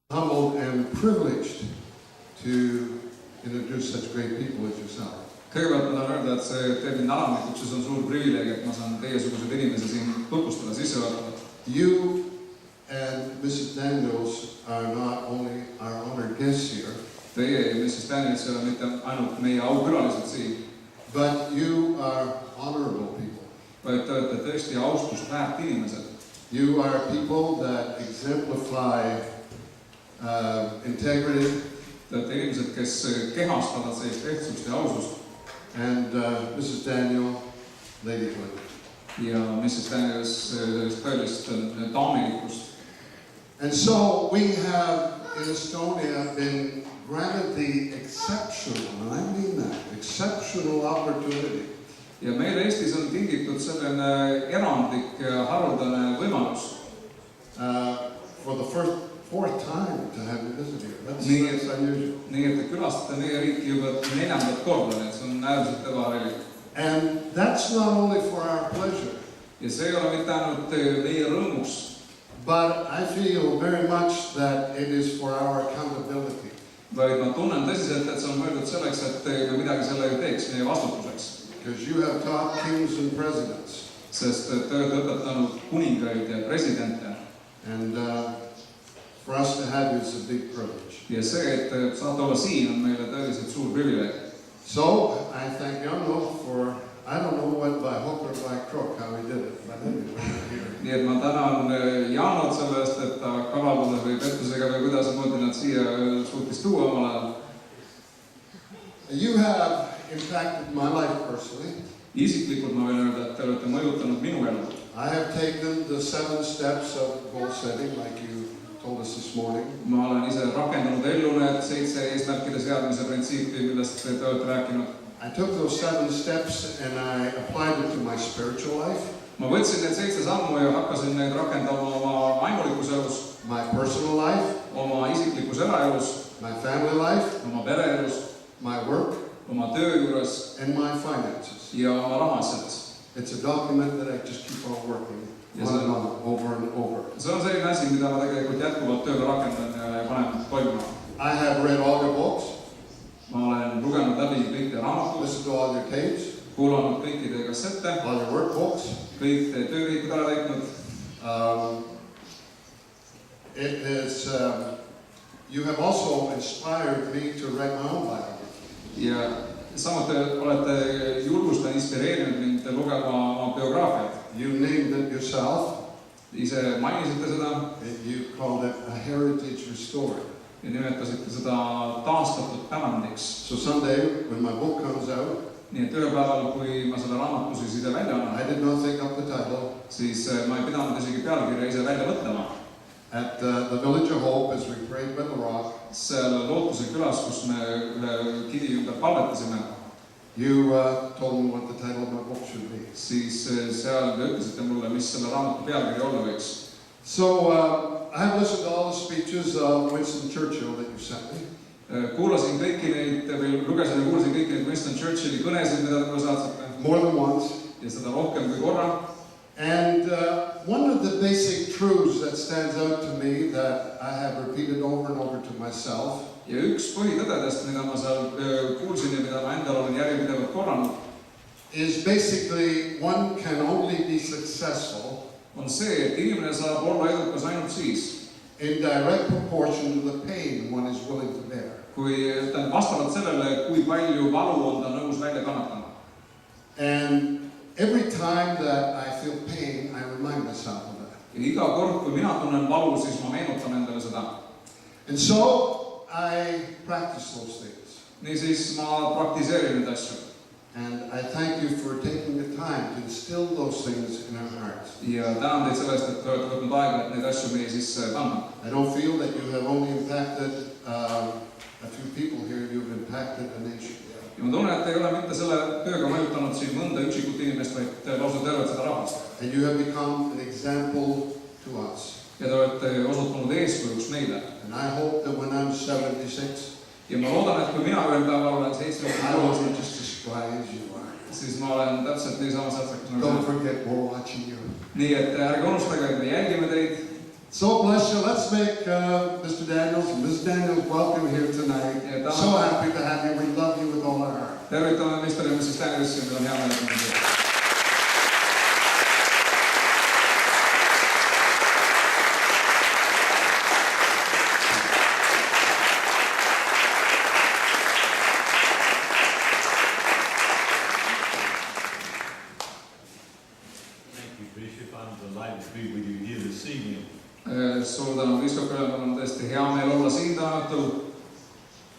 Humbled and privileged to introduce such great people as yourself. Kõigepealt ma tahan öelda, et see teeb mind alamlikuks ja see on suur privileeg, et ma saan teiesugused inimesi siin tutvustada sissejuhatavalt. You and Mrs. Daniels are not only our honored guests here, Teie ja Mrs. Daniels ei ole mitte ainult meie aukülalised siin, but you are honorable people. vaid te olete tõesti austust väärt inimesed. You are people that exemplify integrity. Te olete inimesed, kes kehastavad sellist ehtsust ja ausust. And Mrs. Daniel, ladyhood. Ja Mrs. Daniels sellist tõelist daamilikkust. And so we have in Estonia been granted the exceptional, and I mean that, exceptional opportunity. Ja meil Eestis on tingitud selline erandlik haruldane võimalus. For the fourth time to have you visit here. That's unusual. Nii et te külastate meie riiki juba 4. korda, nii et see on äärmiselt ebaharjulik. And that's not only for our pleasure. Ja see ei ole mitte ainult meie rõõmus, but I feel very much that it is for our accountability. vaid ma tunnen tõsiselt, et see on mõeldud selleks, et me midagi sellega teeks meie vastutuseks. Because you have taught kings and presidents. Sest te olete õpetanud kuningaid ja presidente. And for us to have you is a big privilege. Ja see, et saate olla siin, on meile tõeliselt suur privileeg. So I thank Janno for, I don't know what by hook or by crook how he did it, but anyway, here. Nii et ma tänan Janot selle eest, et ta kavalduse või pettusega või kuidas moodi nad siia suutis tuua omal ajal. You have impacted my life personally. Isiklikult ma võin öelda, et te olete mõjutanud minu elu. I have taken the 7 steps of goal setting like you told us this morning. Ma olen ise rakendanud ellu need 7 eesmärkide seadmise printsiipi, millest te olete rääkinud. I took those 7 steps and I applied it to my spiritual life. Ma võtsin need 7 sammu ja hakkasin neid rakendama oma aimulikus elus, my personal life, oma isiklikus eraelus, my family life, oma pereelus, my work, oma töö juures and my finances. ja oma rahasõdes. It's a document that I just keep on working on over and over. See on selline asi, mida ma tegelikult jätkuvalt tööga rakendan ja panen toimuma. I have read all your books. Ma olen lugenud läbi kõik teie raamatud, listened to all your tapes, kuulanud kõiki teie kassette, all your workbooks. kõik teie töövihikud ära täitnud. It is, you have also inspired me to write my own biography. Ja samuti olete julgustanud, inspireerinud mind lugema oma biograafiat. You named it yourself. Ise mainisite seda. You called it a heritage restored. Ja nimetasite seda taastatud pärandiks. So someday when my book comes out, nii et ühel päeval, kui ma selle raamatusiside välja annan, I did not think up the title. Siis ma ei pidanud isegi pealkirja ise välja mõtlema. At the Village of Hope, as we prayed by the rock, seal Lootuse külas, kus me ühe kivi ümber palvetasime, you told me what the title of my book should be. Siis seal te ütlesite mulle, mis selle raamatu pealkiri olla võiks. So I have listened to all the speeches of Winston Churchill that you sent me. Kuulasin kõiki neid, või lugesin ja kuulasin kõiki neid Winston Churchilli kõnesid, mida te mulle saatsite. More than once. Ja seda rohkem kui korra. And one of the basic truths that stands out to me that I have repeated over and over to myself. Ja üks põhitõdedest, mida ma seal kuulsin ja mida ma endal olen järjepidevalt korranud, is basically one can only be successful on see, et inimene saab olla edukas ainult siis, in direct proportion to the pain one is willing to bear. Kui vastavalt sellele, kui palju valu on ta nõus välja kannatama. And every time that I feel pain, I remind myself of that. Ja iga kord, kui mina tunnen valu, siis ma meenutan endale seda. And so I practice those things. Niisiis ma praktiseerin neid asju. And I thank you for taking the time to instill those things in our hearts. Ja tänan teid sellest, et te olete võtnud aega, et neid asju meie sisse panna. I don't feel that you have only impacted a few people here, you've impacted a nation. Ja ma tunnen, et te ei ole mitte selle tööga mõjutanud siin mõnda üksikut inimest, vaid lausa tervet seda rahvast. And you have become an example to us. Ja te olete osutunud eeskujuks meile. And I hope that when I'm 76, ja ma loodan, et kui mina ühel päeval olen 70, just as quiet as you are. Siis ma olen täpselt nii sama sätsakas nagu Don't forget, we're watching you. Nii et ärge unustage, et me jälgime teid. So bless you. Let's make Mr. Daniels and Ms. Daniels welcome here tonight. So happy to have you. We love you with all our heart. Tervitame Mr. ja Mrs. Danielsi, meil on hea meel, et me teeme. Suur tänu, Piiskop Üle, mul on tõesti hea meel olla siin täna õhtul.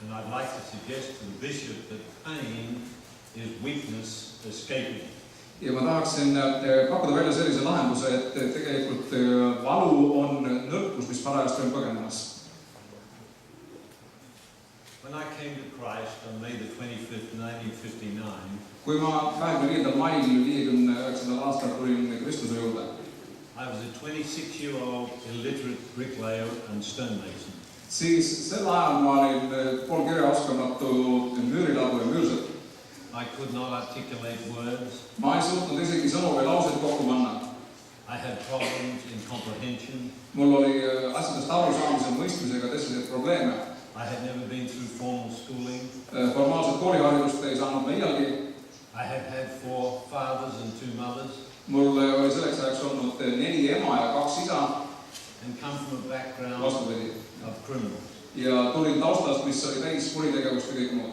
And I'd like to suggest to the bishop that pain is weakness escaping. Ja ma tahaksin pakkuda välja sellise lahenduse, et tegelikult valu on nõrkus, mis parajasti on põgenemas. When I came to Christ on May the 25th, 1959, kui ma 25. mail 59. aastal tulin Kristuse juurde, I was a 26-year-old illiterate bricklayer and stonemason. siis sel ajal ma olin poolkirjaoskamatu müürilaadu ja müürsõpp. I could not articulate words. Ma ei suutnud isegi sõnu või lauseid kokku panna. I had problems in comprehension. Mul oli asjadest arusaamise mõistmisega tõsiseid probleeme. I had never been through formal schooling. Formaalset kooliharidust ei saanud ma iialgi. I had had 4 fathers and 2 mothers. Mul oli selleks ajaks olnud 4 ema ja 2 isa. And come from a background vastupidi. Of criminals. Ja tulin taustast, mis oli täis kuritegevust ja kõik muud.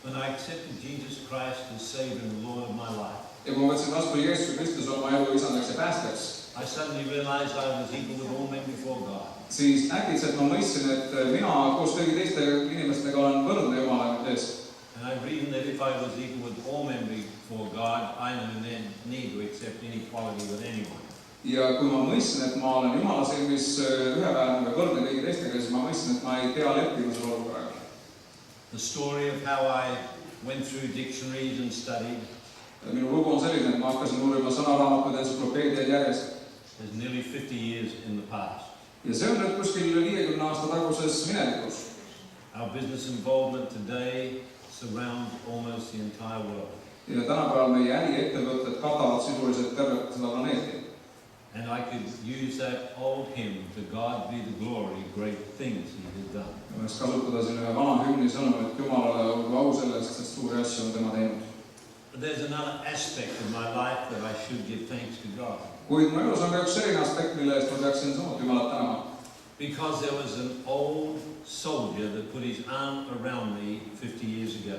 When I accepted Jesus Christ as Savior and Lord of my life, ja kui ma võtsin vastu Jeesuse Kristuse oma elu isandaks ja päästjaks, I suddenly realized I was equal with all men before God. Siis äkitselt ma mõistsin, et mina koos kõigi teiste inimestega olen võrdne Jumala ees. And I reasoned that if I was equal with all men before God, I no need to accept any equality with anyone. Ja kui ma mõistsin, et ma olen Jumala silmis üheväärne või võrdne kõigi teistega, siis ma mõistsin, et ma ei pea leppima selle olukorraga. The story of how I went through dictionaries and studied. Minu lugu on selline, et ma hakkasin uurima sõnaraamatuid ja entsüklopeediaid järjest. Is nearly 50 years in the past. Ja see on nüüd kuskil 50 aasta taguses minevikus. Our business involvement today surrounds almost the entire world. Ja tänapäeval meie äriettevõtted katavad sisuliselt tervet seda planeeti. And I could use that old hymn, to God be the glory, great things he has done. Ma võiks kasutada siin ühe vana hümni sõnu, et Jumalale olgu au sellest, sest suuri asju on tema teinud. But there's another aspect of my life that I should give thanks to God. Kuid mu elus on ka üks selline aspekt, mille eest ma peaksin samuti Jumalat tänama. Because there was an old soldier that put his arm around me 50 years ago.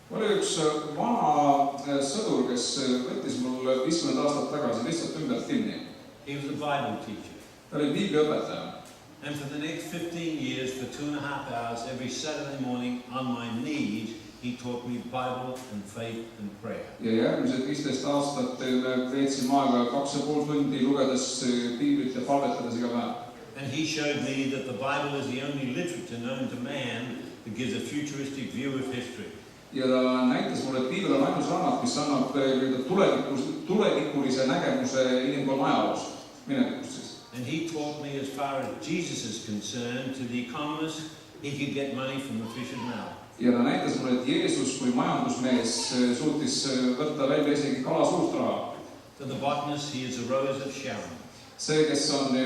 Oli üks vana sõdur, kes võttis mul 50 aastat tagasi lihtsalt ümbert kinni. He was a Bible teacher. Ta oli biibliõpetaja. And for the next 15 years, for 2.5 hours, every Saturday morning on my knees, he taught me Bible and faith and prayer. Ja järgmised 15 aastat veetsin aega 2,5 tundi lugedes piiblit ja palvetades iga päev. And he showed me that the Bible is the only literature known to man that gives a futuristic view of history. Ja ta näitas mulle, et piibel on ainus raamat, mis annab tulevikulise nägemuse inimkonna ajaloos, minevikust siis. And he taught me as far as Jesus is concerned, to the economist, he could get money from the fish's mouth. Ja ta näitas mulle, et Jeesus kui majandusmees suutis võtta välja isegi kala suust raha. To the botanist, he is a rose of Sharon. See, kes on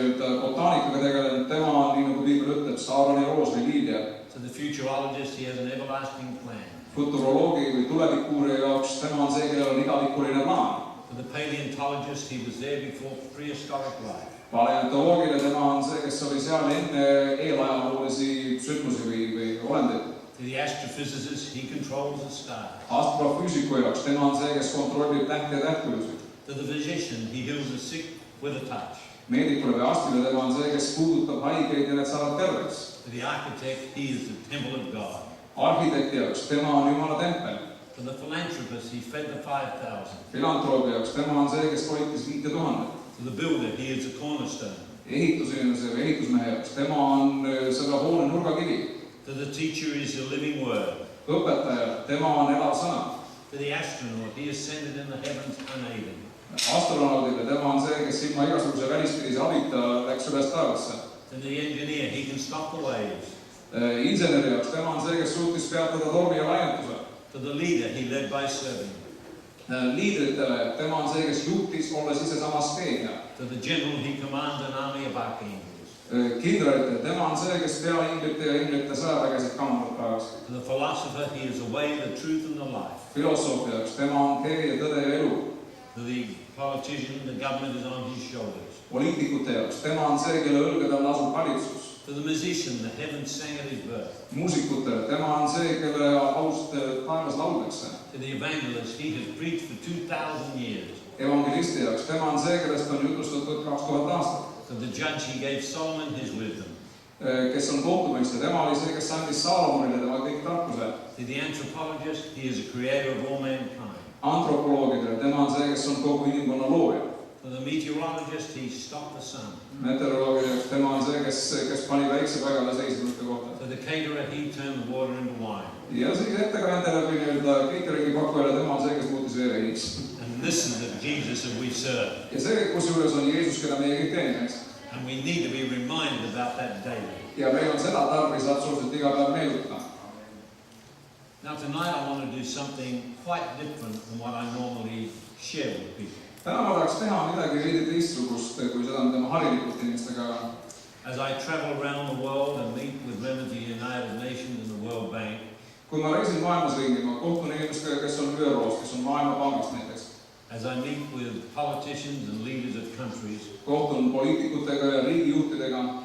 botaanikaga tegelenud, tema on, nii nagu piibel ütleb, Saaroni roos või liilja. To the futurologist, he has an everlasting plan. Futuroloogi või tulevikuurija jaoks, tema on see, kellel on igavikuline plaan. To the paleontologist, he was there before prehistoric life. Paleontoloogile tema on see, kes oli seal enne eelajaloolisi sündmusi või olendeid. To the astrophysicist, he controls the stars. Astrofüüsiku jaoks, tema on see, kes kontrollib tähte ja tähtkujusid. To the physician, he heals the sick with a touch. Meedikule või arstile tema on see, kes puudutab haigeid ja need saavad terveks. To the architect, he is the temple of God. Arhitekti jaoks, tema on Jumala tempel. To the philanthropist, he fed the 5,000. Filantroobi jaoks, tema on see, kes toitis 5,000. To the builder, he is the cornerstone. Ehitusinimese või ehitusmehe jaoks, tema on selle hoone nurgakivi. To the teacher, he is the living word. Õpetaja, tema on elav sõna. To the astronaut, he ascended in the heavens unaided. Astronaudile, tema on see, kes ilma igasuguse välispidise abita läks üles taevasse. To the engineer, he can stop the waves. Inseneri jaoks, tema on see, kes suutis peatada tormi ja lainetuse. To the leader, he led by serving. Liidritele, tema on see, kes juhtis, olles ise samas teenija. To the general, he commands an army of archangels. Kindralitel, tema on see, kes peainglite ja inglite sõjavägesid kammaldab praegust. To the philosopher, he is the way, the truth, and the life. Filosoofiaks, tema on tee ja tõde ja elu. To the politician, the government is on his shoulders. Poliitikute jaoks, tema on see, kelle õlgadel asub valitsus. To the musician, the heavens sang at his birth. Muusikutele, tema on see, kelle aust taevas lauldakse. To the evangelist, he has preached for 2,000 years. Evangelisti jaoks, tema on see, kellest on jutustatud 2000 aastat. To the judge, he gave Solomon his wisdom. Kes on kohtumõistja, tema oli see, kes andis Saalomonile tema kõik tarkuse. To the anthropologist, he is the creator of all mankind. Antropoloogidele, tema on see, kes on kogu inimkonna looja. To the meteorologist, he stopped the sun. Meteoroloogidele, tema on see, kes pani väikse paigale seismiste kohta. To the caterer, he turned the water into wine. Ja siis ettekandjale või nii-öelda cateringi pakkujale, tema on see, kes muutis vee veiniks. And this is the Jesus that we serve. Ja see, kusjuures on Jeesus, keda meie kõik teenime. And we need to be reminded about that daily. Ja meil on seda tarvis absoluutselt iga päev meenutada. Now tonight I want to do something quite different from what I normally share with people. Täna ma tahaks teha midagi veidi teistsugust, kui seda on tema harilikult inimestega. As I travel around the world and meet with members of the United Nations and the World Bank, Kui ma reisin maailmas ringi, ma kohtun inimestega, kes on ÜROs, kes on Maailmapangast näiteks. as I meet with politicians and leaders of countries, Kohtun poliitikutega ja riigijuhtidega,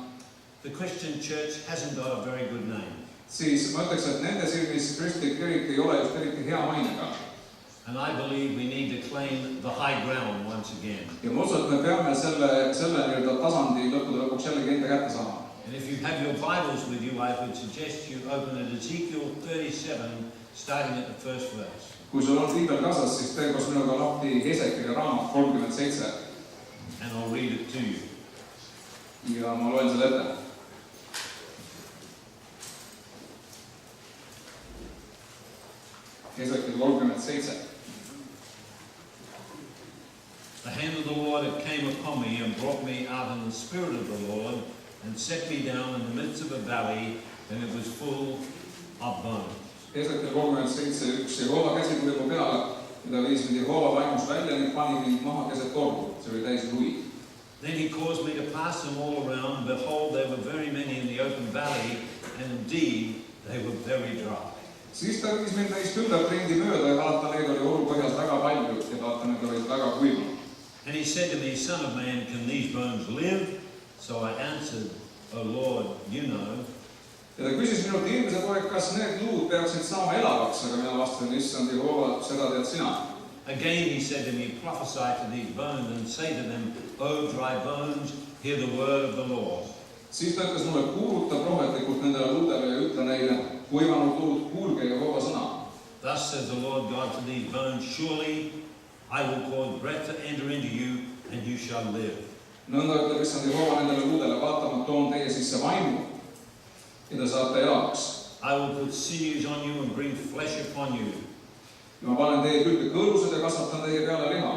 the Christian church hasn't got a very good name. siis ma ütleks, et nende silmis Kristlik kirik ei ole just eriti hea mainega. And I believe we need to claim the high ground once again. Ja ma usun, et me peame selle nii-öelda tasandi lõpuks jällegi enda kätte saama. And if you have your Bibles with you, I would suggest you open at Ezekiel 37, starting at the first verse. Kui sul on piibel kaasas, siis tee koos minuga lahti Hesekieli raamat 37. And I'll read it to you. Ja ma loen selle ette. Hesekiel 37. The hand of the Lord it came upon me and brought me out in the spirit of the Lord and set me down in the midst of a valley, and it was full of bones. Hesekiel 37.1. Jehova käsi tuli mu peale, mida viis mind Jehova vaimus välja ning pani mind maha keset tordu. See oli täis luid. Then he caused me to pass them all around, and behold, there were very many in the open valley, and indeed they were very dry. Siis ta viis mind neist ümbert ringi mööda ja vaata, neid oli orupõhjas väga palju ja vaata, need olid väga kuivad. And he said to me, Son of man, can these bones live? So I answered, O Lord, you know. Ja ta küsis minult, inimese poeg, kas need luud peaksid saama elavaks, aga mina vastasin, issand Jehova, seda tead sina. Again he said to me, prophesy to these bones and say to them, O dry bones, hear the word of the Lord. Siis ta ütles mulle, kuuluta prohvetlikult nendele luudele ja ütle neile, kuivanud luud, kuulge Jehova sõna. Thus says the Lord God to these bones, surely I will cause breath to enter into you, and you shall live. Nõnda ütleb issand Jehova nendele luudele, vaatama toon teie sisse vaimu ja te saate elavaks. I will put sinews on you and bring flesh upon you. Ja ma panen teie külge kõõlused ja kasvatan teie peale liha.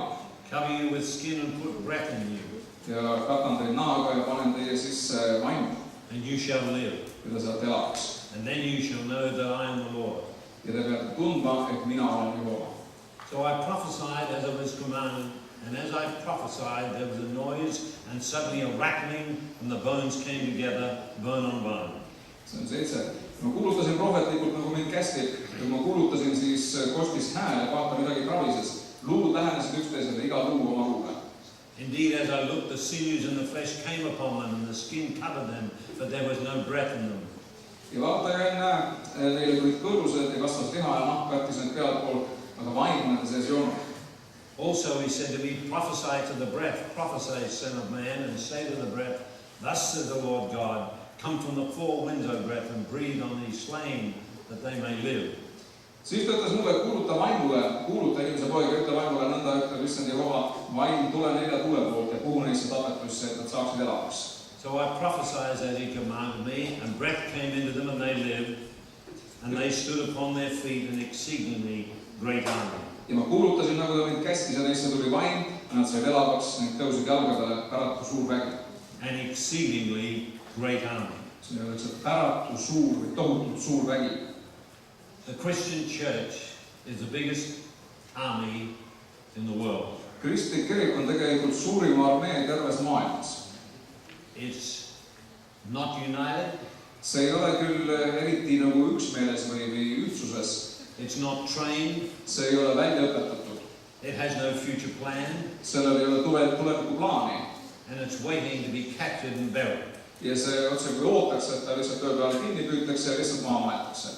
Cover you with skin and put breath in you. Ja katan teid naaga ja panen teie sisse vaimu. And you shall live. Ja te saate elavaks. And then you shall know that I am the Lord. Ja te peate tundma, et mina olen Jehova. So I prophesied as I was commanded, and as I prophesied, there was a noise, and suddenly a rattling, and the bones came together, bone on bone. See on 7. Ma kuulutasin prohvetlikult, nagu mind kästi, ja ma kuulutasin, siis kostis hääl, vaata midagi kravises. Luud lähenesid üksteisele, iga luu oma luule. Indeed, as I looked, the sinews and the flesh came upon them, and the skin covered them, but there was no breath in them. Ja vaata ja enne, neile tulid kõõlused ja kasvas liha ja nahk kattis need pealpool, aga vaimu nende sees ei olnud. Also he said to me, prophesy to the breath, prophesy, son of man, and say to the breath, thus says the Lord God, come from the four winds, O breath, and breathe on these slain, that they may live. Siis ta ütles mulle, kuuluta vaimule, kuuluta inimese poeg, ütle vaimule, nõnda ütleb issand Jehova, vaim tule nelja tule poolt ja puhu neisse tapetusse, et nad saaksid elavaks. So I prophesied as he commanded me, and breath came into them, and they lived, and they stood upon their feet, an exceedingly great army. Ja ma kuulutasin, nagu ta mind käskis ja neisse tuli vaim, ja nad said elavaks ning tõusid jalgadele päratu suur vägi. An exceedingly great army. See öeldakse, et päratu suur või tohutult suur vägi. The Christian church is the biggest army in the world. Kristlik kirik on tegelikult suurim armee terves maailmas. It's not united. See ei ole küll eriti nagu üksmeeles või ühtsuses. It's not trained. See ei ole välja õpetatud. It has no future plan. Sellel ei ole tuleviku plaani. And it's waiting to be captured and buried. Ja see otse kui ootaks, et ta lihtsalt öö peale kinni püütakse ja lihtsalt maha maetakse.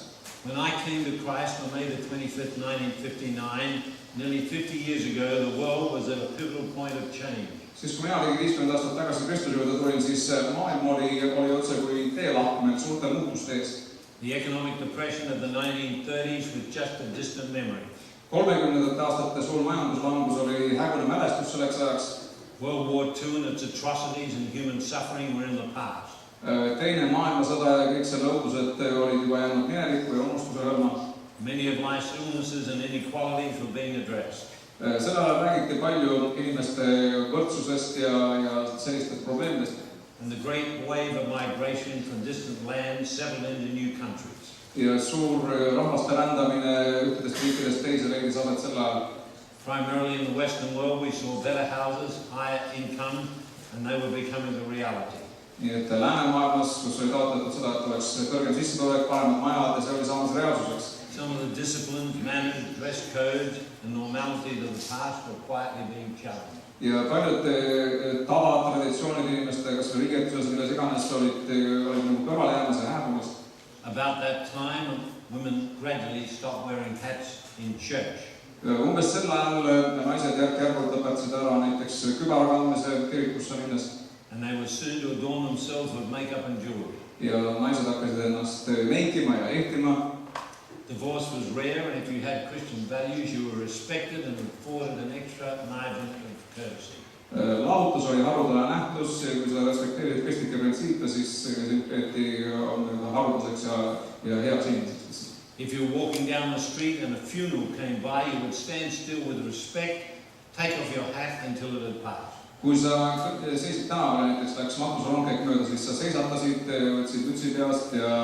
When I came to Christ on May the 25th, 1959, nearly 50 years ago, the world was at a pivotal point of change. Siis kui mina olin 50 aastat tagasi Kristuse juurde tulin, siis maailm oli otse kui teelahkmel suurte muutuste ees. The economic depression of the 1930s was just a distant memory. 30. aastate suur majanduslangus oli hägune mälestus selleks ajaks. World War II and its atrocities and human suffering were in the past. Teine maailmasõda ja kõik selle õudused olid juba jäänud minevikku ja unustuse hõlma. Many of life's illnesses and inequalities were being addressed. Selle ajal räägiti palju inimeste võrdsusest ja sellistest probleemidest. And the great wave of migration from distant lands settled into new countries. Ja suur rahvaste rändamine ühtedest riikidest teise leidis aset selle ajal. Primarily in the Western world, we saw better houses, higher income, and they were becoming a reality. Nii et läänemaailmas, kus oli taotletud seda, et oleks kõrgem sissetulek, paremad majad ja see oli samas reaalsuseks. Some of the disciplines, manners, dress codes, and normalities of the past were quietly being challenged. Ja paljud tavad, traditsioonid inimeste, kas või riietuses, milles iganes olid nagu kõrvale jäämas ja hääbumas. About that time, women gradually stopped wearing hats in church. Umbes sel ajal naised järk-järgult lõpetasid ära näiteks kübara kandmise kirikusse minnes. And they were soon to adorn themselves with makeup and jewelry. Ja naised hakkasid ennast meikima ja ehtima. Divorce was rare, and if you had Christian values, you were respected and afforded an extra margin of courtesy. Lahutus oli haruldane nähtus ja kui sa respekteerid kristlikke printsiipe, siis sind peeti haruldaseks ja heaks inimeseks. If you were walking down the street and a funeral came by, you would stand still with respect, take off your hat until it had passed. Kui sa seisid tänaval, näiteks läks matusrongkäik mööda, siis sa seisatasid, võtsid mütsi peast ja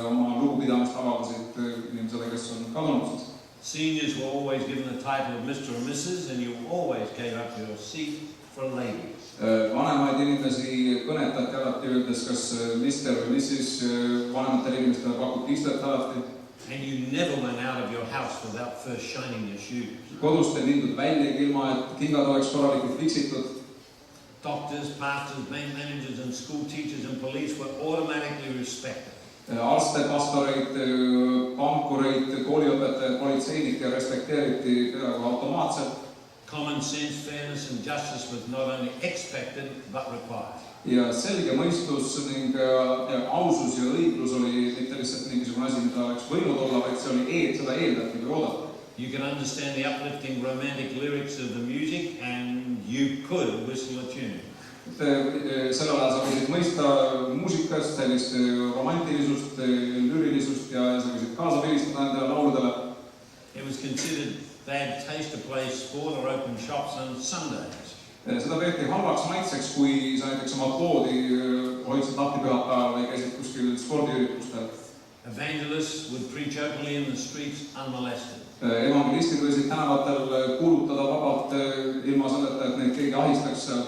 oma lugupidamist avaldasid inimesele, kes on kadunud. Seniors were always given the title of Mr. or Mrs. and you always gave up your seat for a lady. Vanemaid inimesi kõnetati alati öeldes, kas Mr. või Mrs. Vanematele inimestele pakuti istet alati. And you never went out of your house without first shining your shoes. Kodust ei mindud välja ilma, et kingad oleks korralikult fiksitud. Doctors, pastors, bank managers and school teachers and police were automatically respected. Arste, pastoreid, pankureid, kooliõpetajad, politseinikke respekteeriti peaaegu automaatselt. Common sense, fairness and justice was not only expected but required. Ja selge mõistus ning ausus ja õiglus oli mitte lihtsalt mingisugune asi, mida oleks võinud olla, vaid see oli seda eeldati või oodati. You can understand the uplifting romantic lyrics of the music and you could whistle a tune. Sellel ajal sa võisid mõista muusikast, sellist romantilisust, lüürilisust ja sa võisid kaasa vilistada nendele lauludele. It was considered bad taste to play sport or open shops on Sundays. Seda peeti halvaks maitseks, kui sa näiteks oma poodi hoidsid lahti pühapäeval või käisid kuskil spordiüritustel. Evangelists would preach openly in the streets unmolested. Evangelistid võisid tänavatel kuulutada vabalt ilma selleta, et neid keegi ahistaks seal.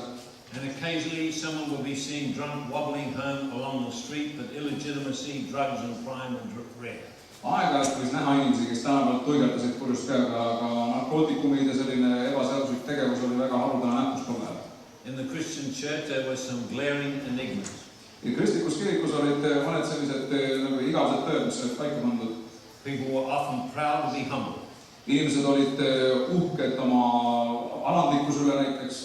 And occasionally someone would be seen drunk wobbling home along the street, but illegitimacy, drugs and crime were rare. Aeg-ajalt võis näha inimesi, kes tänaval tuigeldasid purjus peaga, aga narkootikumid ja selline ebaseaduslik tegevus oli väga haruldane nähtus tollel. In the Christian church there were some glaring enigmas. Ja kristlikus kirikus olid mõned sellised nagu igavesed tööd, mis olid paika pandud. People were often proud to be humble. Inimesed olid uhked oma alandlikkuse üle näiteks.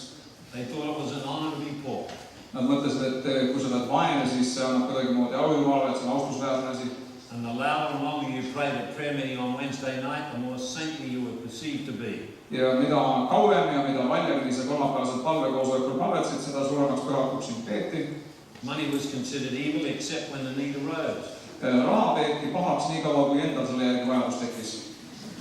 They thought it was an honor to be poor. Nad mõtlesid, et kui sa oled vaene, siis see annab kuidagi moodi au Jumalale, et see on austusväärne asi. And the louder and longer you prayed at prayer meeting on Wednesday night, the more saintly you were perceived to be. Ja mida kauem ja mida valjemini sa kolmapäevasel palvekoosolekul palvetsid, seda suuremaks pühakuks sind peeti. Money was considered evil except when the need arose. Raha peeti pahaks nii kaua, kui endal selle järgi vajadus tekkis.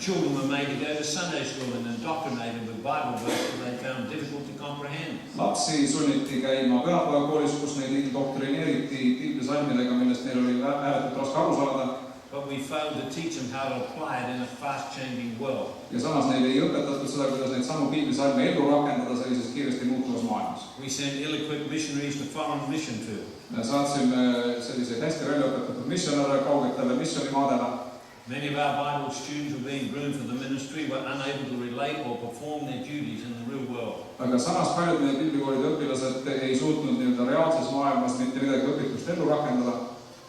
Children were made to go to Sunday school and indoctrinated with Bible verses they found difficult to comprehend. Lapsi sunniti käima pühapäevakoolis, kus neid indoktrineeriti piiblisalmidega, millest neil oli ääretult raske aru saada. but we failed to teach them how to apply it in a fast-changing world. Ja samas neile ei õpetatud seda, kuidas neid samu piiblisalme ellu rakendada sellises kiiresti muutuvas maailmas. We sent ill-equipped missionaries to foreign mission tours. Saatsime selliseid hästi väljaõpetatud missionäre kaugetele missioonimaadele. Many of our Bible students were being groomed for the ministry, were unable to relate or perform their duties in the real world. Aga samas paljud meie biblikoolide õpilased ei suutnud nii-öelda reaalses maailmas mitte midagi õpitust ellu rakendada.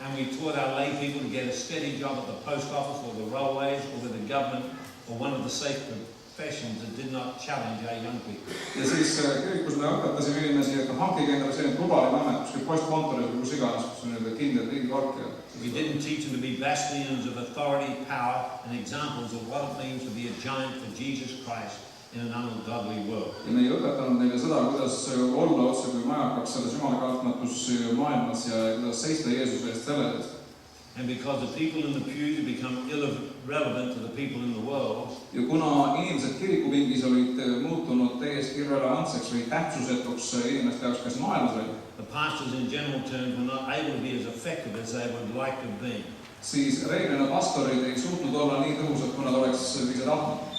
And we taught our lay people to get a steady job at the post office or the railways or with the government or one of the safe professions that did not challenge our young people. Ja siis kirikus me õpetasime inimesi, et hankige endale selline turvaline amet, kuskil postkontoris või kus iganes, kus on nii-öelda kindel riigivark. We didn't teach them to be bastions of authority, power, and examples of what it means to be a giant for Jesus Christ in an ungodly world. Ja me ei õpetanud neile seda, kuidas olla otse kui majakaks selles jumalakartmatus maailmas ja kuidas seista Jeesuse eest selle eest. And because the people in the pews become irrelevant to the people in the world, ja kuna inimesed kirikupingis olid muutunud täiesti irrelevantseks või tähtsusetuks inimeste jaoks, kes maailmas olid, the pastors in general terms were not able to be as effective as they would like to be. Siis reeglina pastorid ei suutnud olla nii tõhusad, kui nad oleks ise tahtnud.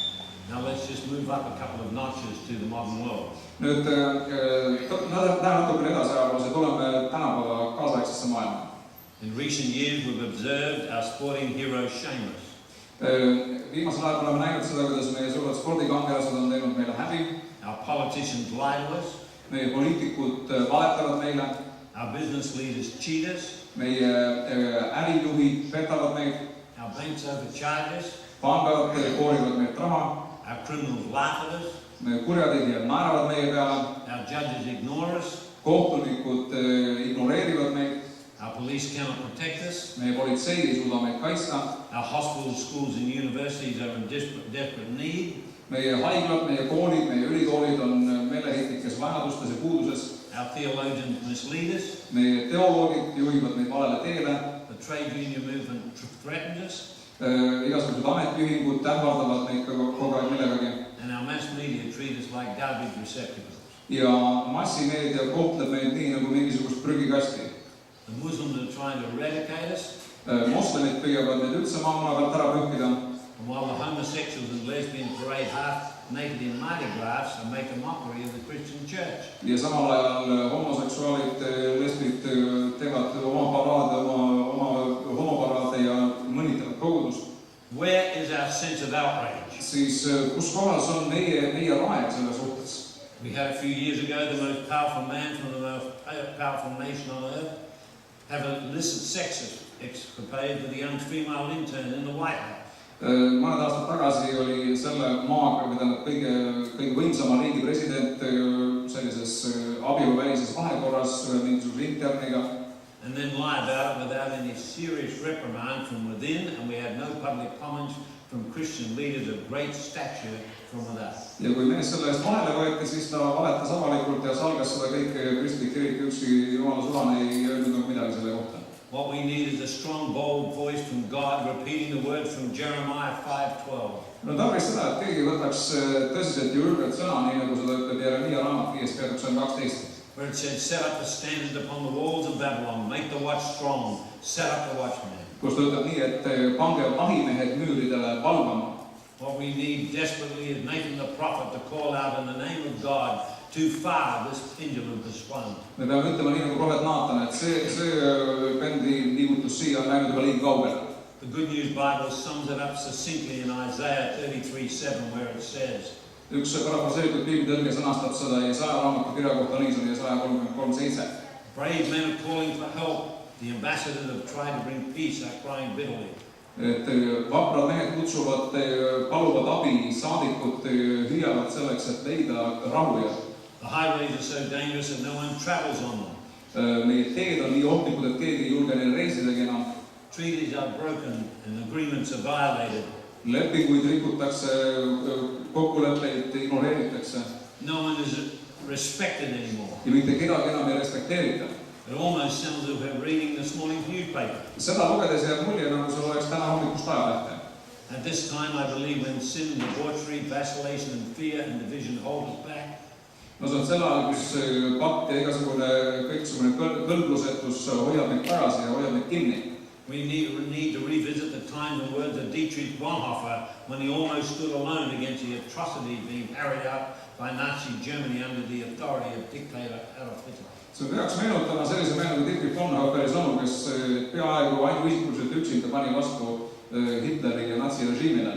Now let's just move up a couple of notches to the modern world. Nüüd läheme natukene edasi ajaloos ja tuleme tänapäeva kaasaegsesse maailma. In recent years we've observed our sporting hero shameless. Viimasel ajal oleme näinud seda, kuidas meie suured spordikangelased on teinud meile häbi. Our politicians lie to us. Meie poliitikud valetavad meile. Our business leaders cheat us. Meie ärijuhid petavad meid. Our banks overcharge us. Pangad koorivad meilt raha. Our criminals laugh at us. Meie kurjategijad naeravad meie peale. Our judges ignore us. Kohtunikud ignoreerivad meid. Our police cannot protect us. Meie politsei ei suuda meid kaitsta. Our hospitals, schools and universities are in desperate need. Meie haiglad, meie koolid, meie ülikoolid on meeleheitikes vajadustes ja puuduses. Our theologians mislead us. Meie teoloogid juhivad meid valele teele. The trade union movement threatens us. Igasugused ametiühingud ähvardavad meid kogu aeg millegagi. And our mass media treat us like garbage receptacles. Ja massimeedia kohtleb meid nii nagu mingisugust prügikasti. The Muslims are trying to eradicate us. Moslemid püüavad meid üldse maamuna pealt ära pühkida. And while the homosexuals and lesbians parade half naked in Mardi Gras and make a mockery of the Christian church. Ja samal ajal homoseksuaalid, lesbid teevad oma paraade, oma homoparaade ja mõnitavad kogudust. Where is our sense of outrage? Siis kus kohas on meie raeg selle suhtes? We had a few years ago the most powerful man from the most powerful nation on earth have an illicit sex escapade with a young female intern in the White House. Mõned aastad tagasi oli selle maaga, mida kõige võimsama riigi president sellises abieluvälises vahekorras mingisuguse interniga. And then lie about it without any serious reprimand from within, and we had no public comments from Christian leaders of great stature from without. Ja kui mees selle eest vahele võeti, siis ta valetas avalikult ja salgas seda kõike Kristlik kirik, ükski jumala sulane ei öelnud midagi selle kohta. What we need is a strong, bold voice from God repeating the words from Jeremiah 5:12. No tarvis seda, et keegi võtaks tõsiselt ja julgelt sõna, nii nagu seda ütleb Jeremiah raamat 5. peatükk 12. Where it said, set up the standard upon the walls of Babylon, make the watch strong, set up the watchman. Kus ta ütleb nii, et pange vahimehed müüridele valvama. What we need desperately is making the prophet to call out in the name of God too far this pendulum has swung. Me peame ütlema nii nagu prohvet Naatan, et see pendli liigutus siia on läinud juba liiga kaugele. The Good News Bible sums it up succinctly in Isaiah 33:7 where it says, üks parafraseeritud piiblitõlge sõnastab seda Jesaja raamatu kirja kohta nii, see on Jesaja 33:7. Brave men are calling for help. The ambassadors have tried to bring peace are crying bitterly. Et vaprad mehed kutsuvad, paluvad abi, saadikud hüüavad selleks, et leida rahu ja the highways are so dangerous that no one travels on them. Meie teed on nii ohtlikud, et keegi ei julge neil reisidagi enam. Treaties are broken and agreements are violated. Lepinguid rikutakse, kokkuleppeid ignoreeritakse. No one is respected anymore. Ja mitte kedagi enam ei respekteerita. It almost sounds as if we're reading this morning's newspaper. Seda lugedes jääb mulje, nagu see oleks täna hommikust ajalehte. At this time, I believe when sin, debauchery, vacillation and fear and division hold us back. No see on sel ajal, kus patt ja kõiksugune kõlblusetus hoiab meid tagasi ja hoiab meid kinni. We need to revisit the times and words of Dietrich Bonhoeffer when he almost stood alone against the atrocities being carried out by Nazi Germany under the authority of dictator Adolf Hitler. See peaks meenutama sellise meelega Dietrich Bonhoefferi sõnu, kes peaaegu ainuisikuliselt üksinda pani vastu Hitleri ja natsirežiimile.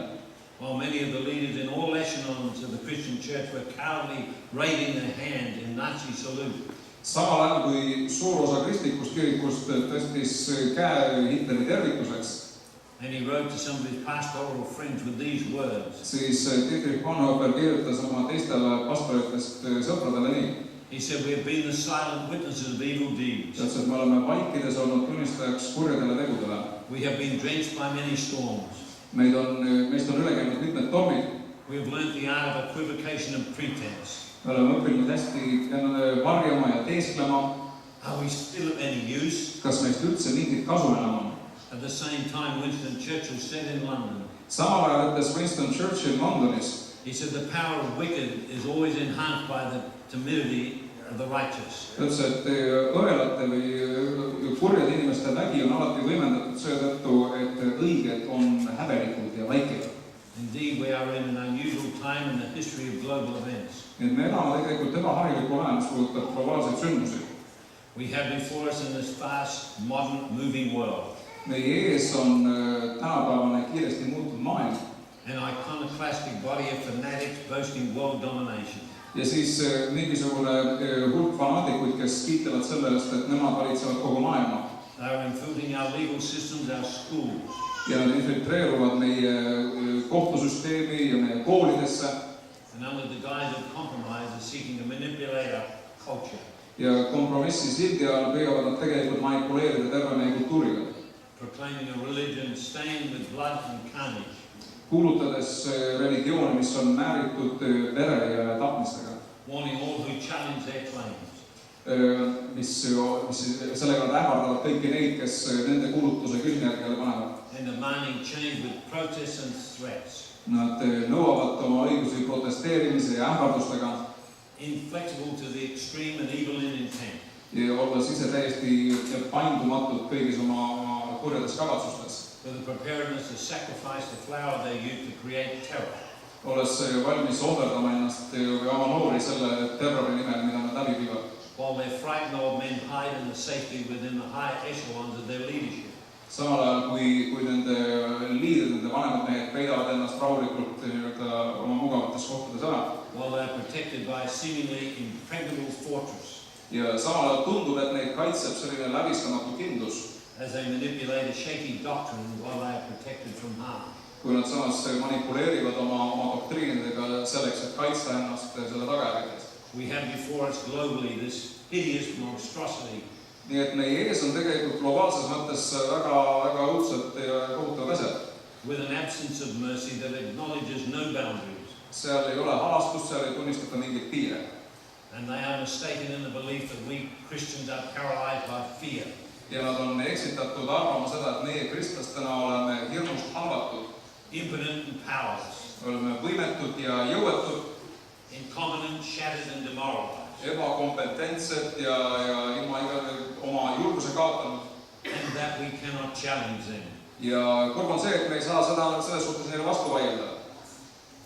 While many of the leaders in all echelons of the Christian church were cowardly raising their hand in Nazi salute. Samal ajal kui suur osa kristlikust kirikust tõstis käe Hitleri tervituseks, and he wrote to some of his pastoral friends with these words. Siis Dietrich Bonhoeffer kirjutas oma teistele pastoritest sõpradele nii. He said, "We have been the silent witnesses of evil deeds. Ta ütles, et me oleme vaikides olnud tunnistajaks kurjadele tegudele. We have been drenched by many storms. Meist on üle käinud mitmed tormid. We have learnt the art of equivocation and pretense. Me oleme õppinud hästi varjama ja teesklema. Are we still of any use? Kas meist üldse mingit kasu enam on? At the same time, Winston Churchill said in London, Samal ajal ütles Winston Churchill Londonis, he said, the power of wicked is always enhanced by the timidity of the righteous. ütles, et õelate või kurjade inimeste vägi on alati võimendatud seetõttu, et õiged on häbelikud ja väiked. Indeed, we are in an unusual time in the history of global events. Nii et me elame tegelikult ebaharilikul ajal, mis puudutab globaalseid sündmusi. We have before us in this fast, modern, moving world Meie ees on tänapäevane kiiresti muutuv maailm. an iconoclastic body of fanatics boasting world domination. Ja siis mingisugune hulk fanaatikuid, kes kiitlevad selle eest, et nemad valitsevad kogu maailma. They are infiltrating our legal systems, our schools. Ja nad infiltreeruvad meie kohtusüsteemi ja meie koolidesse. And under the guise of compromise are seeking to manipulate our culture. Ja kompromissi sildi all püüavad nad tegelikult manipuleerida terve meie kultuuriga. Proclaiming a religion stained with blood and carnage. Kuulutades religiooni, mis on määritud vere ja tapmistega. Warning all who challenge their claims. Mis sellega nad ähvardavad kõiki neid, kes nende kuulutuse küsimärgile panevad. And demanding change with protests and threats. Nad nõuavad oma õigusi protesteerimise ja ähvardustega. Inflexible to the extreme and evil in intent. Ja olles ise täiesti paindumatud kõigis oma kurjades kavatsustes. With the preparedness to sacrifice the flower of their youth to create terror. Olles valmis ohverdama ennast või oma noori selle terrori nimel, mida nad läbi viivad. While their frightened old men hide in the safety within the higher echelons of their leadership. Samal ajal kui nende liidrid, nende vanemad mehed peidavad ennast rahulikult oma mugavates kohtades ära. While they are protected by a seemingly impregnable fortress. Ja samal ajal tundub, et neid kaitseb selline läbistamatu kindlus. As they manipulate a shaky doctrine while they are protected from harm. Kui nad samas manipuleerivad oma doktriinidega selleks, et kaitsta ennast selle tagajärgedest. We have before us globally this hideous monstrosity. Nii et meie ees on tegelikult globaalses mõttes väga õudsed ja kohutavad asjad. With an absence of mercy that acknowledges no boundaries. Seal ei ole halastust, seal ei tunnistata mingeid piire. And they are mistaken in the belief that we Christians are paralyzed by fear. Ja nad on eksitatud arvama seda, et meie kristlastena oleme hirmust halvatud. Impotent and powerless. Oleme võimetud ja jõuetud. Incompetent, shattered and demoralized. Ebakompetentsed ja ilma oma julguse kaotanud. And that we cannot challenge them. Ja kurb on see, et me ei saa selles suhtes neile vastu vaielda.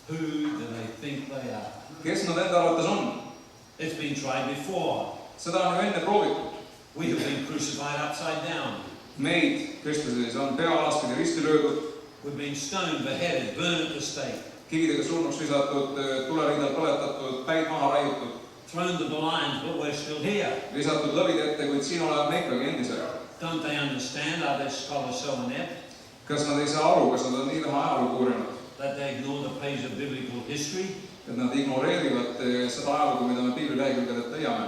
Who do they think they are? Kes nad enda arvates on? It's been tried before. Seda on ju enne proovitud. We have been crucified upside down. Meid, kristlasid, on pea alaspidi risti löödud. We've been stoned, beheaded, burned at the stake. Kividega surnuks visatud, tuleriidal põletatud, päid maha raiutud. Thrown to the lions, but we're still here. Visatud lõvide ette, kuid siin oleme me ikkagi endiselt. Don't they understand? Are their scholars so inept? Kas nad ei saa aru, kas nad on nii vähe ajalugu uurinud? That they ignore the page of biblical history? Et nad ignoreerivad seda ajalugu, mida me Piibli lehekülgedelt leiame.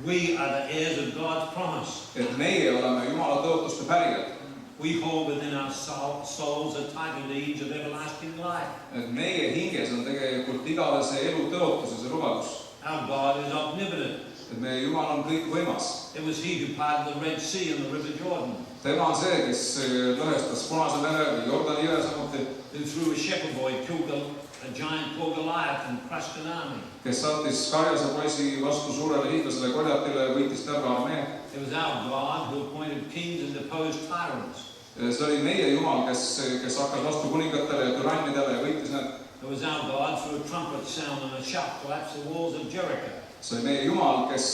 We are the heirs of God's promise. Et meie oleme Jumala tõotuste pärijad. We hold within our souls a title deeds of everlasting life. Et meie hinges on tegelikult igavese elu tõotus ja see lubadus. Our God is omnipotent. Et meie Jumal on kõik võimas. It was he who parted the Red Sea and the River Jordan. Tema on see, kes lõhestas Punase mere või Jordani jõe samuti. Who through a shepherd boy killed a giant called Goliath and crushed an army. Kes saatis karjase poisi vastu suurele hiiglasele Goljatile ja võitis terve armee. It was our God who appointed kings and deposed tyrants. See oli meie Jumal, kes hakkas vastu kuningatele ja türannidele ja võitis need. It was our God through a trumpet sound and a shout collapsed the walls of Jericho. See oli meie Jumal, kes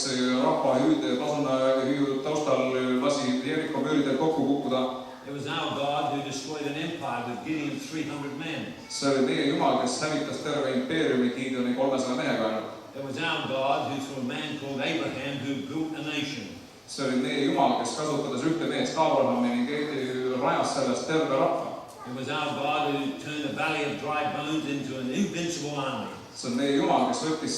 rahva pasuna hüüu taustal lasi Jeriko müüridel kokku kukkuda. It was our God who destroyed an empire with Gideon's 300 men. See oli meie Jumal, kes hävitas terve impeeriumi Gideoni 300 mehega ainult. It was our God who through a man called Abraham who built a nation. See oli meie Jumal, kes kasutades ühte meest Abrahami ning rajas sellest terve rahva. It was our God who turned a valley of dry bones into an invincible army. See on meie Jumal, kes võttis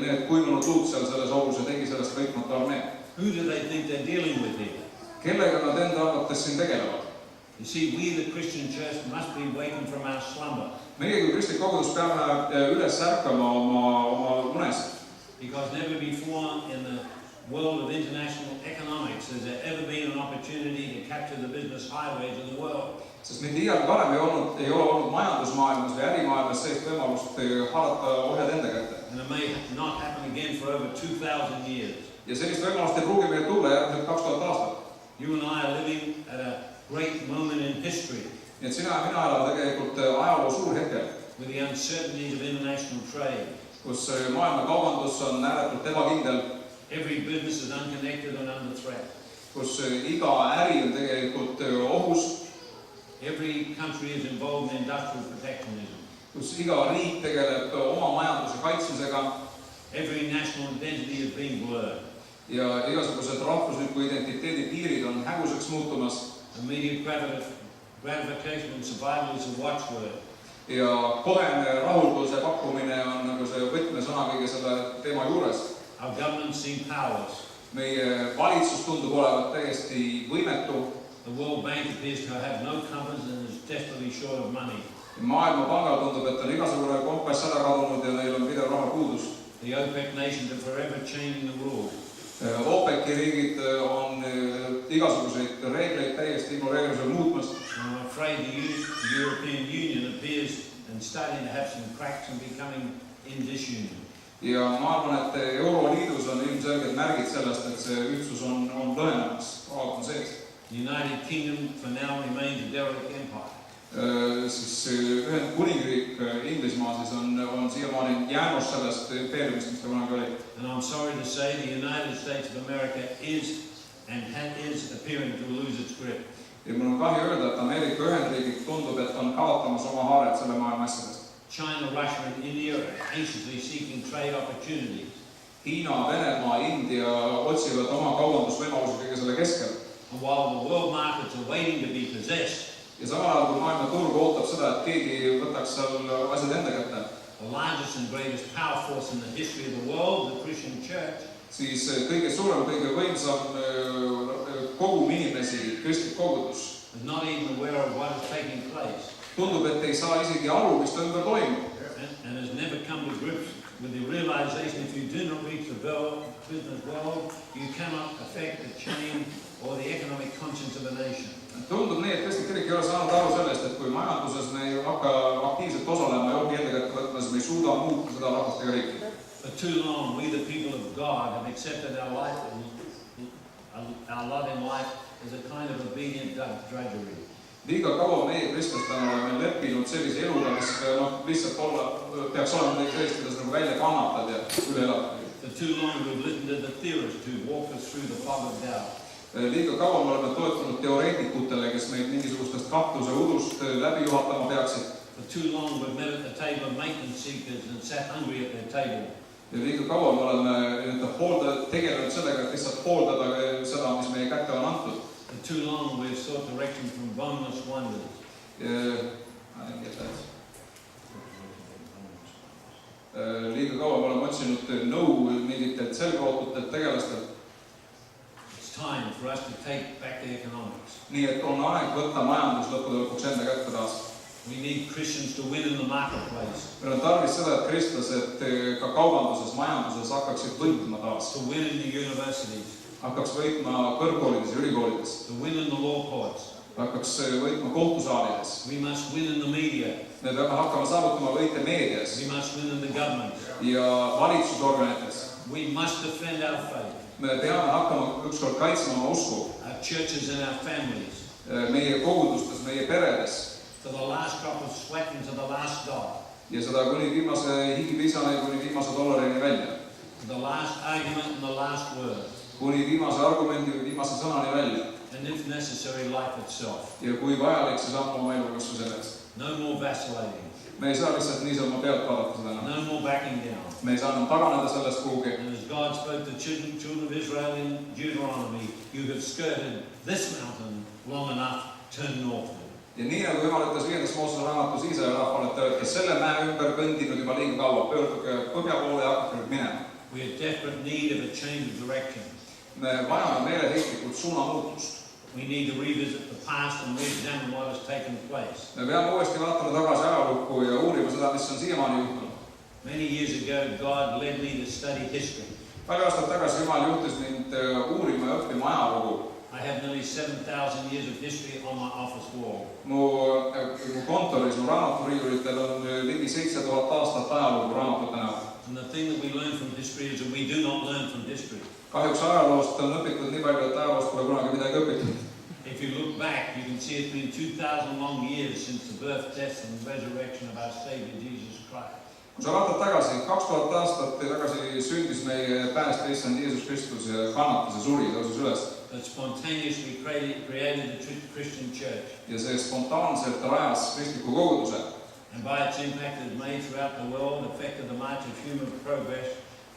need kuivunud luud selles ohus ja tegi sellest võitmatu armee. Who do they think they're dealing with here? Kellega nad enda arvates siin tegelevad? You see, we the Christian church must be waking from our slumber. Meie kui kristlik kogudus peame üles ärkama oma unest. Because never before in the world of international economics has there ever been an opportunity to capture the business highways of the world. Sest mitte iialgi varem ei ole olnud majandusmaailmas või ärimaailmas sellist võimalust haarata ohjad enda kätte. And it may not happen again for over 2,000 years. Ja sellist võimalust ei pruugi meil tulla järgmised 2000 aastat. You and I are living at a great moment in history. Nii et sina ja mina elame tegelikult ajaloo suur hetkel. With the uncertainties of international trade. Kus maailma kaubandus on ääretult ebakindel. Every business is unconnected and under threat. Kus iga äri on tegelikult ohus. Every country is involved in industrial protectionism. Kus iga riik tegeleb oma majanduse kaitsmisega. Every national identity is being blurred. Ja igasugused rahvusliku identiteedi piirid on häguseks muutumas. Immediate gratification and survival is a watchword. Ja kohene rahulduse pakkumine on nagu see võtmesõna kõige selle teema juures. Our governments seem powerless. Meie valitsus tundub olevat täiesti võimetu. The World Bank appears to have no compass and is desperately short of money. Maailmapangal tundub, et on igasugune kompass ära kadunud ja neil on pidev raha puudus. The OPEC nations are forever changing the rules. OPEC-i riigid on igasuguseid reegleid täiesti ignoreerimisel muutmas. I'm afraid the European Union appears and starting to have some cracks and becoming in disunion. Ja ma arvan, et Euroliidus on ilmselged märgid sellest, et see ühtsus on lõhenemas, kohad on sees. The United Kingdom for now remains a derelict empire. Siis Ühendkuningriik, Inglismaa siis on siiamaani jäänus sellest impeeriumist, mis ta kunagi oli. And I'm sorry to say the United States of America is appearing to lose its grip. Ja mul on kahju öelda, et Ameerika Ühendriigid tundub, et on kaotamas oma haaret selle maailma asjadest. China, Russia and India are anxiously seeking trade opportunities. Hiina, Venemaa, India otsivad oma kaubandusvõimalusi kõige selle keskel. And while the world markets are waiting to be possessed, ja samal ajal, kui maailma turg ootab seda, et keegi võtaks seal asjad enda kätte, the largest and greatest power force in the history of the world, the Christian church, siis kõige suurem, kõige võimsam kogum inimesi, kristlik kogudus, is not even aware of what is taking place. Tundub, et ei saa isegi aru, mis ta ümber toimub. And has never come to grips with the realization if you do not reach the business world, you cannot affect the change or the economic conscience of a nation. Tundub nii, et kristlik kirik ei ole saanud aru sellest, et kui majanduses me ei hakka aktiivselt osalema ja jogi enda kätte võtma, siis me ei suuda muuta seda rahvast ega riiki. For too long, we the people of God have accepted our lot in life as a kind of obedient drudgery. Liiga kaua meie kristlastena oleme leppinud sellise eluga, mis lihtsalt peaks olema midagi sellist, kuidas nagu välja kannatad ja üle elad. For too long, we've listened to the theorists who walk us through the fog of doubt. Liiga kaua me oleme toetunud teoreetikutele, kes meid mingisugustest kahtuse udust läbi juhatama peaksid. For too long we've met at the table of maintenance seekers and sat hungry at their table. Ja liiga kaua me oleme tegelenud sellega, et lihtsalt hooldada seda, mis meie kätte on antud. For too long we've sought direction from boneless wonders. Liiga kaua me oleme otsinud nõu mingitelt selgrootutelt tegelastelt. Time for us to take back the economics. Nii et on aeg võtta majandus lõpuks enda kätte taas. We need Christians to win in the marketplace. Meil on tarvis seda, et kristlased ka kaubanduses, majanduses hakkaksid võitma taas. To win in the universities. Hakkaks võitma kõrgkoolides ja ülikoolides. To win in the law courts. Hakkaks võitma kohtusaalides. We must win in the media. Me peame hakkama saavutama võite meedias. We must win in the government. Ja valitsusorganites. We must defend our faith. Me peame hakkama ükskord kaitsma oma usku. Our churches and our families. meie kogudustes, meie peredes. To the last drop of sweat and to the last dollar. Ja seda kuni viimase higipisani, kuni viimase dollarini välja. To the last argument and the last word. Kuni viimase argumendi või viimase sõnani välja. And if necessary, life itself. Ja kui vajalik, siis ammu oma elu kasvu selleks. No more vacillating. Me ei saa lihtsalt niisama pealt vaadata seda. No more backing down. Me ei saa enam taganeda sellest kuhugi. And as God spoke to children of Israel in Deuteronomy, you have skirted this mountain long enough, turn northward. Ja nii nagu Jumal ütles 5. Moosese raamatus Iisraeli rahvale, et te olete selle mäe ümber kõndinud juba liiga kaua, pöörduge põhja poole ja hakake nüüd minema. We have desperate need of a change of direction. Me vajame meeleheitlikult suunamuutust. We need to revisit the past and re-examine what has taken place. Me peame uuesti vaatama tagasi ajalukku ja uurima seda, mis on siiamaani juhtunud. Many years ago, God led me to study history. Palju aastat tagasi Jumal juhtis mind uurima ja õppima ajalugu. I have nearly 7,000 years of history on my office wall. Mu kontoris, mu raamaturiiulitel on ligi 7000 aastat ajalugu raamatute näol. And the thing that we learn from history is that we do not learn from history. Kahjuks ajaloost on õpitud nii palju, et ajaloost pole kunagi midagi õpitud. If you look back, you can see it's been 2,000 long years since the birth, death and resurrection of our Savior Jesus Christ. Kui sa vaatad tagasi, 2000 aastat tagasi sündis meie päästja issand Jeesus Kristus ja kannatas ja suri, tõusis üles. That spontaneously created the Christian church. Ja see spontaanselt rajas kristliku koguduse. And by its impact it has made throughout the world, affected the march of human progress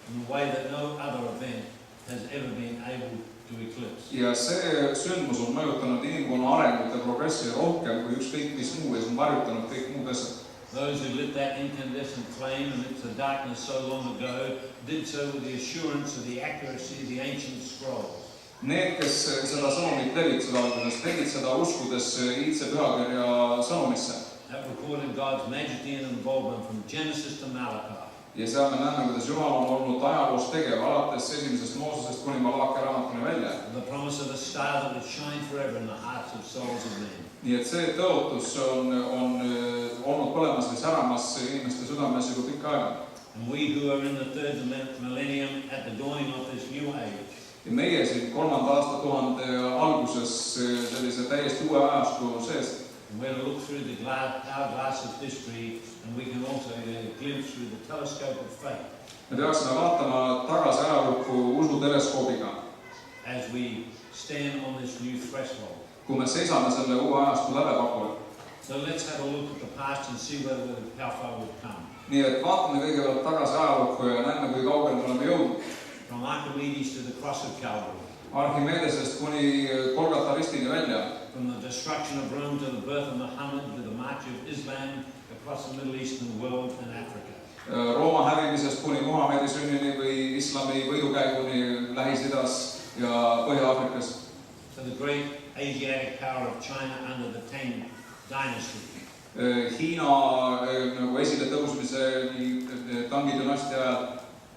in a way that no other event has ever been able to eclipse. Ja see sündmus on mõjutanud inimkonna arengut ja progressi rohkem kui ükskõik mis muu ja see on varjutanud kõik muud asjad. Those who lit that incandescent flame amidst the darkness so long ago did so with the assurance of the accuracy of the ancient scrolls. Need, kes seda sõnumit levitasid alguses, tegid seda uskudes iidse pühakirja sõnumisse. That recorded God's majesty and involvement from Genesis to Malachi. Ja seal me näeme, kuidas Jumal on olnud ajaloos tegev alates 1. Moosesest kuni Malachi raamatuni välja. The promise of a star that would shine forever in the hearts of souls of men. Nii et see tõotus on olnud põlemas või säramas inimeste südames juba pikka aega. And we who are in the third millennium at the dawning of this new age. Ja meie siin 3. aastatuhande alguses sellise täiesti uue ajastu sees. And we're to look through the hourglass of history, and we can also get a glimpse through the telescope of faith. Me peaksime vaatama tagasi ajalukku usuteleskoobiga. As we stand on this new threshold. Kui me seisame selle uue ajastu lävepakul. So let's have a look at the past and see how far we've come. Nii et vaatame kõigepealt tagasi ajalukku ja näeme, kui kaugele me oleme jõudnud. From Archimedes to the cross of Calvary. Archimedesest kuni Golgata ristini välja. From the destruction of Rome to the birth of Muhammad to the march of Islam across the Middle Eastern world and Africa. Rooma hävimisest kuni Muhammedi sünnini või islami võidukäiguni Lähis-Idas ja Põhja-Aafrikas. To the great Asiatic power of China under the Tang dynasty. Hiina nagu esile tõusmise Tangi dünastia ajal.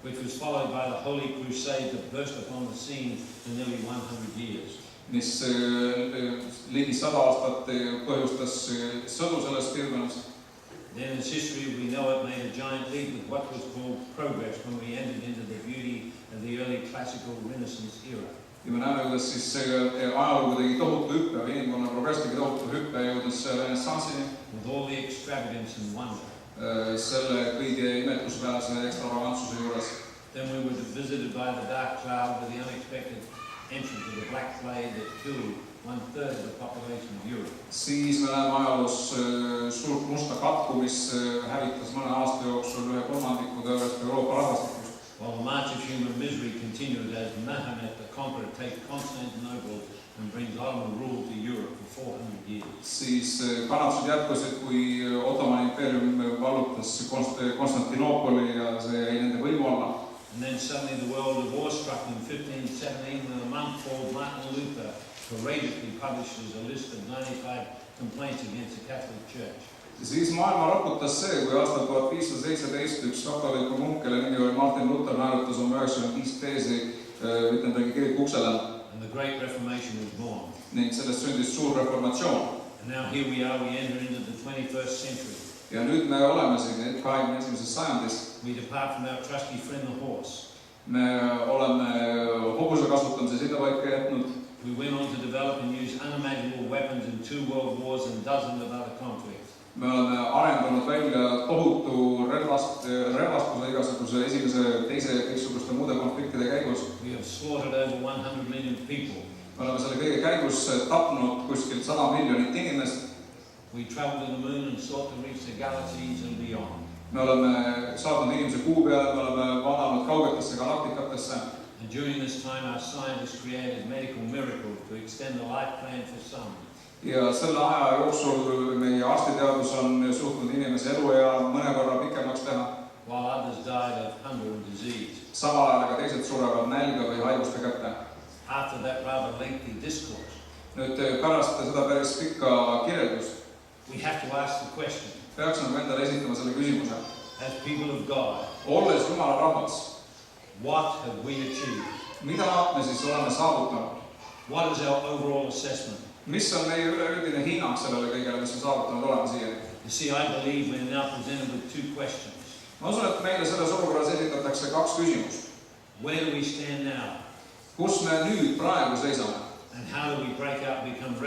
Which was followed by the Holy Crusade that burst upon the scene for nearly 100 years. Mis ligi 100 aastat põhjustas sõdu selles piirkonnas. Then as history we know it made a giant leap with what was called progress when we entered into the beauty of the early classical Renaissance era. Ja me näeme, kuidas siis ajalugu tegi tohutu hüppe, inimkonna progress tegi tohutu hüppe jõudes renessanssini. With all the extravagance and wonder. Selle kõige imetlusväärse ekstravagantsuse juures. Then we were visited by the dark cloud with the unexpected entrance of the Black Plague that killed 1/3 of the population of Europe. Siis me näeme ajaloos suurt musta katku, mis hävitas mõne aasta jooksul 1/3 tervest Euroopa rahvastikust. While the march of human misery continued as Muhammad the Conqueror takes Constantinople and brings Ottoman rule to Europe for 400 years. Siis kannatused jätkusid, kui Ottomani impeerium vallutas Konstantinoopoli ja see jäi nende võimu alla. And then suddenly the world was awestruck in 1517 when a monk called Martin Luther courageously publishes a list of 95 complaints against the Catholic Church. Siis maailma raputas see, kui aastal 1517 üks katoliku munk, kelle nimi oli Martin Luther, naerutas oma 95 teesi Wittenbergi kiriku uksele. And the Great Reformation was born. Ning sellest sündis suur reformatsioon. And now here we are, we enter into the 21st century. Ja nüüd me oleme siin 21. sajandis. We depart from our trusty friend the horse. Me oleme hobuse kasutamise sinnapaika jätnud. We went on to develop and use unimaginable weapons in 2 world wars and dozens of other conflicts. Me oleme arendanud välja tohutu relvastuse igasuguse esimese, teise ja kõiksuguste muude konfliktide käigus. We have slaughtered over 100 million people. Me oleme selle kõige käigus tapnud kuskilt 100 miljonit inimest. We traveled to the moon and sought to reach the galaxies and beyond. Me oleme saatnud inimese kuu peale, me oleme vaadanud kaugetesse galaktikatesse. And during this time our scientists created medical miracles to extend the lifespan for some. Ja selle aja jooksul meie arstiteadus on suutnud inimese eluea mõnekorra pikemaks teha. While others died of hunger and disease. Samal ajal aga teised surevad nälga või haiguste kätte. After that rather lengthy discourse. Nüüd pärast seda päris pikka kirjeldust. We have to ask the question. Peaksime endale esitama selle küsimuse. As people of God. Olles Jumala rahvas. What have we achieved? Mida me siis oleme saavutanud? What is our overall assessment? Mis on meie üleüldine hinnang sellele kõigele, mis on saavutanud olema siiani? You see, I believe we are now presented with 2 questions. Ma usun, et meile selles olukorras esitatakse 2 küsimust. Where do we stand now? Kus me nüüd praegu seisame? And how do we break out and become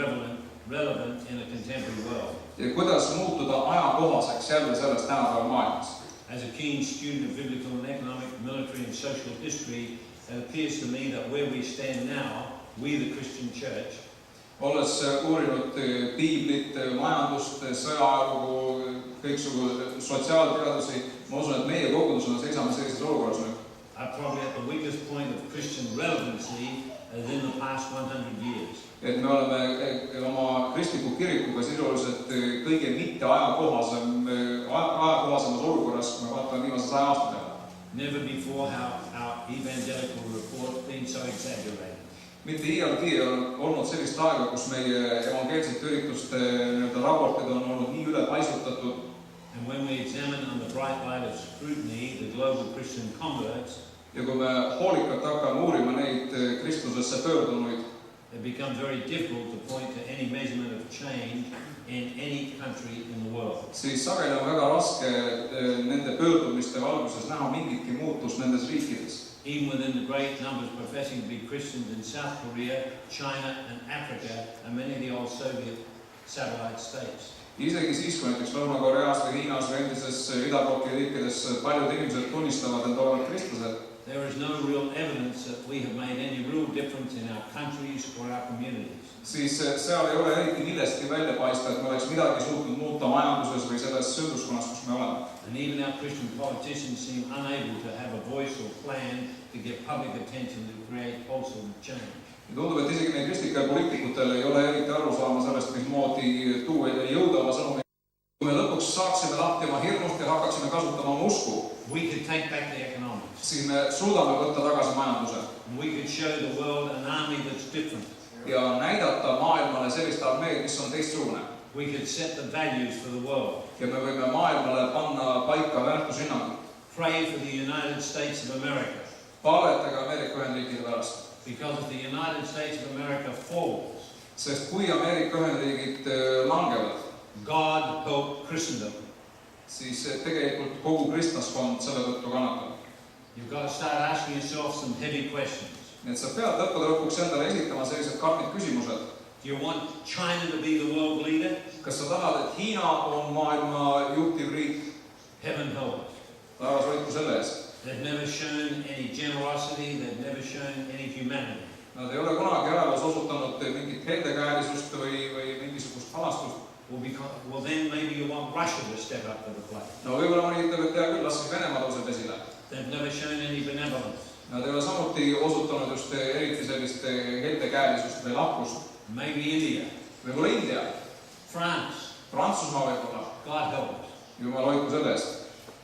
relevant in a contemporary world? Ja kuidas muutuda ajakohaseks jälle selles tänapäeva maailmas? As a keen student of biblical and economic, military and social history, it appears to me that where we stand now, we the Christian church, olles uurinud piiblit, majandust, sõjaajalugu, kõiksugu sotsiaalteadusi, ma usun, et meie kogudusena seisame sellises olukorras nüüd. are probably at the weakest point of Christian relevancy in the past 100 years. Et me oleme oma kristliku kirikuga sisuliselt kõige mitte ajakohasemas olukorras, kui me vaatame viimase 100 aasta peale. Never before have our evangelical reports been so exaggerated. Mitte iialgi on olnud sellist aega, kus meie evangeelsete ürituste raportid on olnud nii ülepaisutatud. And when we examine under the bright light of scrutiny the global Christian converts, ja kui me hoolikalt hakkame uurima neid Kristusesse pöördunuid, it becomes very difficult to point to any measurement of change in any country in the world. Siis sageli on väga raske nende pöördumiste valguses näha mingitki muutust nendes riikides. Even within the great numbers professing to be Christians in South Korea, China and Africa and many of the old Soviet satellite states. Isegi siis, kui näiteks Lõuna-Koreas või Hiinas või endises idabloki riikides paljud inimesed tunnistavad end olevat kristlased. There is no real evidence that we have made any real difference in our countries or our communities. Siis seal ei ole eriti millestki välja paista, et me oleks midagi suutnud muuta majanduses või selles sünduskonnas, kus me oleme. And even our Christian politicians seem unable to have a voice or plan to get public attention to create wholesome change. Ja tundub, et isegi meie kristlikel poliitikutel ei ole eriti aru saama sellest, mismoodi tuua ja jõuda oma sõnumi. Kui me lõpuks saaksime lahti oma hirmust ja hakkaksime kasutama oma usku, we could take back the economics. Siis me suudame võtta tagasi majanduse. And we could show the world an army that's different. Ja näidata maailmale sellist armeed, mis on teistsugune. We could set the values for the world. Ja me võime maailmale panna paika väärtushinnangud. Pray for the United States of America. Palvetage Ameerika Ühendriikide pärast. Because if the United States of America falls, sest kui Ameerika Ühendriigid langevad, God help Christendom. Siis tegelikult kogu kristlaskond selle tõttu kannatab. You've got to start asking yourself some heavy questions. Nii et sa pead lõpuks endale esitama sellised karmid küsimused. Do you want China to be the world leader? Kas sa tahad, et Hiina on maailma juhtiv riik? Heaven help us. Taevas hoidku selle eest. They've never shown any generosity, they've never shown any humanity. Nad ei ole kunagi ajaloos osutanud mingit heldekäelisust või mingisugust halastust. Well, then maybe you want Russia to step up to the plate. No võib-olla mõni ütleb, et hea küll, las siis Venemaa tõuseb esile. They've never shown any benevolence. Nad ei ole samuti osutanud just eriti sellist heldekäelisust või lahkust. Maybe India. Võib-olla India. France. Prantsusmaa võib-olla. God help us. Jumal hoidku selle eest.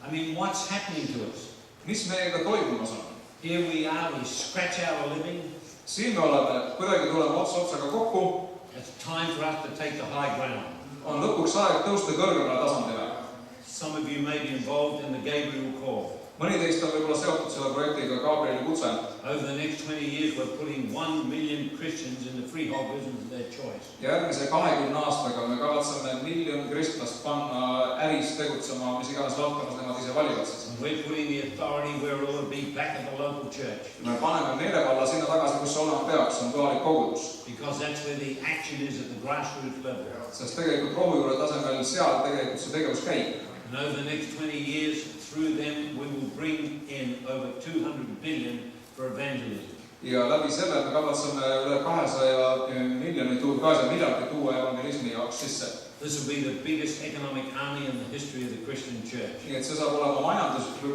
I mean, what's happening to us? Mis meiega toimumas on? Here we are, we scratch out a living. Siin me oleme, kuidagi tuleme otsaga kokku. It's time for us to take the high ground. On lõpuks aeg tõusta kõrgemale tasandile. Some of you may be involved in the Gabriel call. Mõni teist on võib-olla seotud selle projektiga Gabrieli kutse. Over the next 20 years, we're putting 1 million Christians in the freehold business of their choice. Järgmise 20 aastaga me kavatseme 1 miljon kristlast panna äris tegutsema, mis iganes valdkonnas nemad ise valivad. We're putting the authority where it will be back at the local church. Me paneme meelevalla sinna tagasi, kus see olema peaks, on kohalik kogudus. Because that's where the action is at the grassroots level. Sest tegelikult rohujuure tasemel seal tegelikult see tegevus käib. And over the next 20 years, through them, we will bring in over 200 billion for evangelism. Ja läbi selle me kavatseme üle 200 miljardit tuua evangelismi jaoks sisse. This will be the biggest economic army in the history of the Christian church. Nii et see saab olema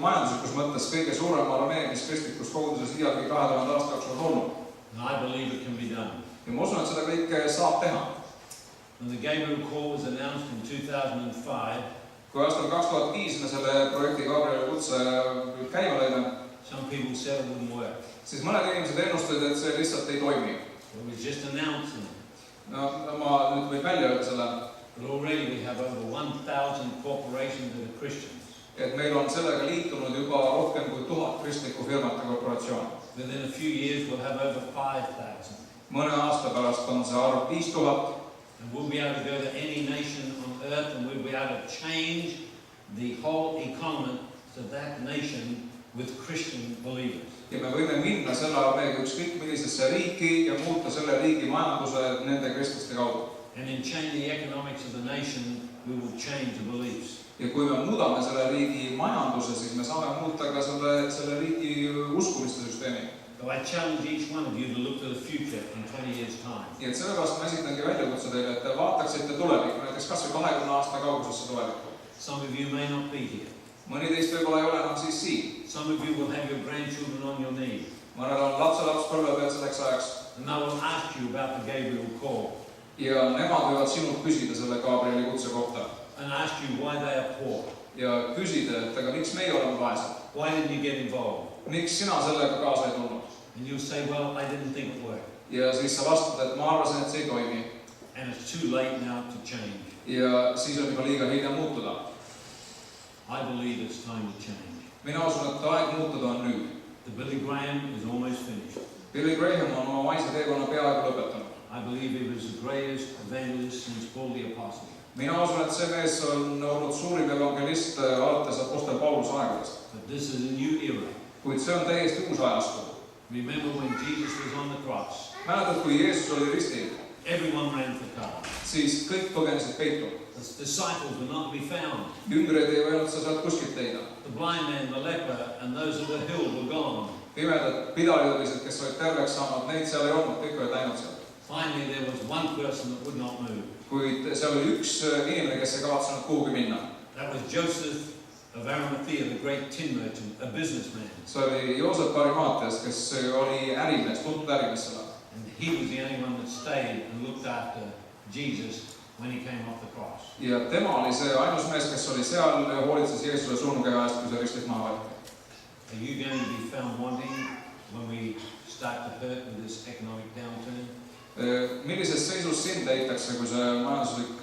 majanduslikus mõttes kõige suurem armee, mis kristlikus koguduses iialgi 2000 aasta jooksul on olnud. And I believe it can be done. Ja ma usun, et seda kõike saab teha. When the Gabriel call was announced in 2005, kui aastal 2005 me selle projekti Gabrieli kutse käima lõime, some people said it wouldn't work. siis mõned inimesed ennustasid, et see lihtsalt ei toimi. It was just announcing. No, ma nüüd võin välja öelda selle. But already we have over 1,000 corporations that are Christians. Et meil on sellega liitunud juba rohkem kui 1000 kristlikku firmat ja korporatsiooni. Within a few years we'll have over 5,000. Mõne aasta pärast on see arv 5000. And we'll be able to go to any nation on earth and we'll be able to change the whole economy to that nation with Christian believers. Ja me võime minna selle armeega ükskõik millisesse riiki ja muuta selle riigi majanduse nende kristlaste kaudu. And in changing the economics of the nation, we will change the beliefs. Ja kui me muudame selle riigi majanduse, siis me saame muuta ka selle riigi uskumiste süsteemi. So I challenge each one of you to look to the future in 20 years' time. Nii et sellepärast ma esitangi väljakutse teile, et te vaataksite tulevikku, näiteks kas või 20 aasta kaugusesse tulevikku. Some of you may not be here. Mõni teist võib-olla ei ole enam siis siin. Some of you will have your grandchildren on your knee. Mõnel on lapselaps põlve peal selleks ajaks. And they will ask you about the Gabriel call. Ja nemad võivad sinult küsida selle Gabrieli kutse kohta. And ask you why they are poor. Ja küsida, et aga miks meie oleme vaesed? Why didn't you get involved? Miks sina sellega kaasa ei tulnud? And you'll say, well, I didn't think it worked. Ja siis sa vastad, et ma arvasin, et see ei toimi. And it's too late now to change. Ja siis on juba liiga hilja muutuda. I believe it's time to change. Mina usun, et aeg muutuda on nüüd. The Billy Graham is almost finished. Billy Graham on oma vaise teekonna peaaegu lõpetanud. I believe he was the greatest evangelist since Paul the Apostle. Mina usun, et see mees on olnud suurim evangelist alates apostel Pauluse aegadest. But this is a new era. Kuid see on täiesti uus ajastu. Remember when Jesus was on the cross? Mäletad, kui Jeesus oli ristil? Everyone ran for cover. Siis kõik põgenesid peitu. The disciples were not to be found. Jüngreid ei võinud sa sealt kuskilt leida. The blind man, the leper, and those of the hill were gone. Pimedad pidaliõlised, kes olid terveks saanud, neid seal ei olnud, kõik olid läinud seal. Finally, there was one person that would not move. Kuid seal oli üks inimene, kes ei kavatsenud kuhugi minna. That was Joseph of Arimathea, the great tin merchant, a businessman. See oli Joosep Arimatheast, kes oli ärimees, tuntud ärimees selle. And he was the only one that stayed and looked after Jesus when he came off the cross. Ja tema oli see ainus mees, kes oli seal ja hoolitses Jeesuse surnukeha eest, kui see ristilt maha võeti. Are you going to be found wanting when we start to hurt with this economic downturn? Millises seisus sind leitakse, kui see majanduslik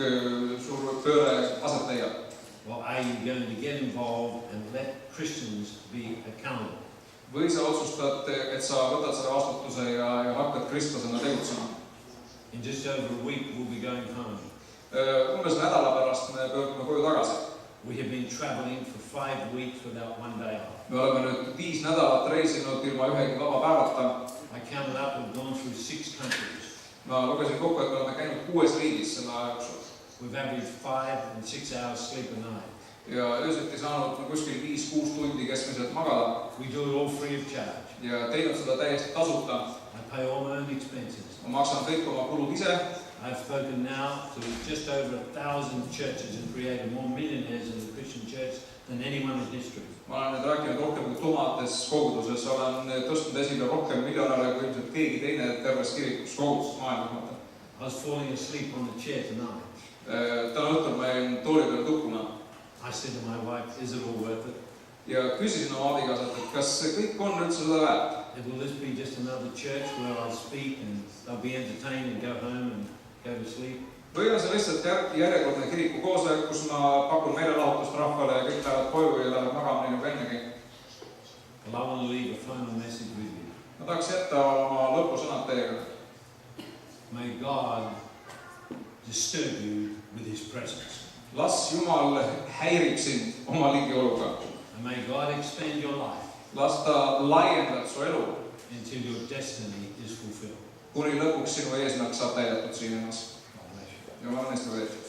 suur pööre aset leiab? Or are you going to get involved and let Christians be accountable? Või sa otsustad, et sa võtad selle vastutuse ja hakkad kristlasena tegutsema? In just over a week we'll be going home. Umbes nädala pärast me pöördume koju tagasi. We have been traveling for 5 weeks without one day off. Me oleme nüüd 5 nädalat reisinud ilma ühegi vaba päevata. I counted up, we've gone through 6 countries. Ma lugesin kokku, et me oleme käinud 6 riigis selle aja jooksul. We've averaged 5 and 6 hours sleep a night. Ja öösiti saanud kuskil 5-6 tundi keskmiselt magada. We do it all free of charge. Ja teinud seda täiesti tasuta. I pay all my own expenses. Ma maksan kõik oma kulud ise. I've spoken now to just over 1,000 churches and created more millionaires in the Christian church than anyone in history. Ma olen nüüd rääkinud rohkem kui 1000 koguduses, olen tõstnud esile rohkem miljonäre kui ilmselt keegi teine terves kirikus koguduses maailmas. I was falling asleep on the chair tonight. Täna õhtul ma jäin tooli peal tukkuma. I said to my wife, is it all worth it? Ja küsisin oma abikaasalt, et kas see kõik on üldse seda väärt? Will this be just another church where I'll speak and they'll be entertained and go home and go to sleep? Või on see lihtsalt järjekordne kiriku koosolek, kus ma pakun meelelahutust rahvale ja kõik lähevad koju ja lähevad magama nii nagu ennegi? Well, I want to leave a final message with you. Ma tahaks jätta oma lõpusõnad teiega. May God disturb you with his presence. Las Jumal häirib sind oma lingioluga. And may God expand your life Las ta laiendab su elu, until your destiny is fulfilled. kuni lõpuks sinu eesmärk saab täidetud siin ennast. God bless you. Ja ma õnnestu veel.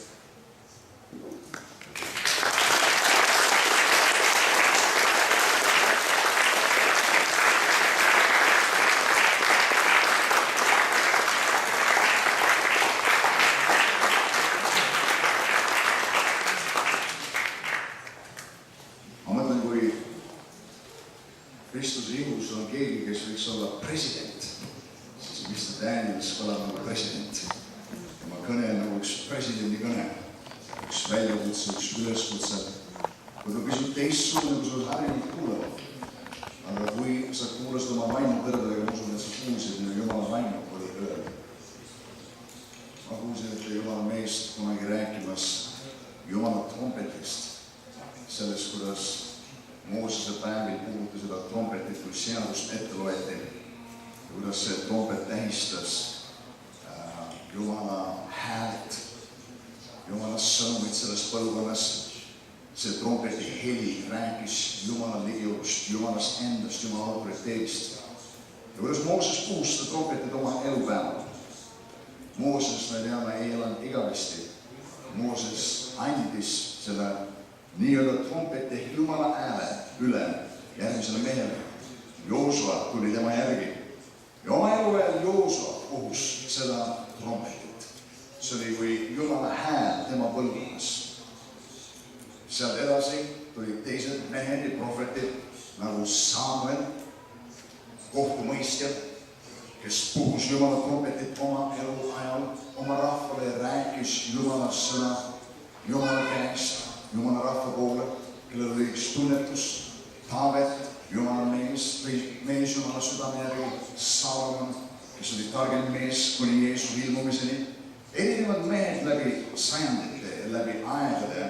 Kristuse ihus on keegi, kes võiks olla president, siis Mr. Daniels kõlab nagu president. Ja ma kõnen nagu üks presidendi kõne, üks väljakutse, üks üleskutse. Kui ta pisut teistsugune, kui sa oled harjunud kuulema. Aga kui sa kuulasid oma vaimu kõrvedega, ma usun, et sa kuulsid, mida Jumala vaimu oli öelda. Ma kuulsin, et Jumala meest kunagi rääkimas Jumala trompetist, sellest, kuidas Moosese päevil puhuti seda trompetit, kui seadust ette loeti, ja kuidas see trompet tähistas Jumala häält, Jumala sõnumit selles põlvkonnas. See trompeti heli rääkis Jumala ligiolust, Jumalast endast, Jumala autoriteedist. Ja kuidas Mooses puhus seda trompetit oma elupäeval. Mooses, me teame, ei elanud igavesti. Mooses andis selle nii-öelda trompeti ehk Jumala ääle üle järgmisele mehele. Joosua tuli tema järgi. Ja oma eluajal Joosua puhus seda trompetit. See oli kui Jumala hääl tema põlvkonnas. Sealt edasi tulid teised mehed ja prohvetid nagu Samuel, kohtumõistjad, kes puhus Jumala trompetit oma eluajal, oma rahvale rääkis Jumala sõna Jumala käest, Jumala rahva poole, kellel oli üks tunnetus, Taavet, Jumala mees Jumala südame järgi, Salomon, kes oli targem mees kuni Jeesuse ilmumiseni. Erinevad mehed läbi sajandite ja läbi aegade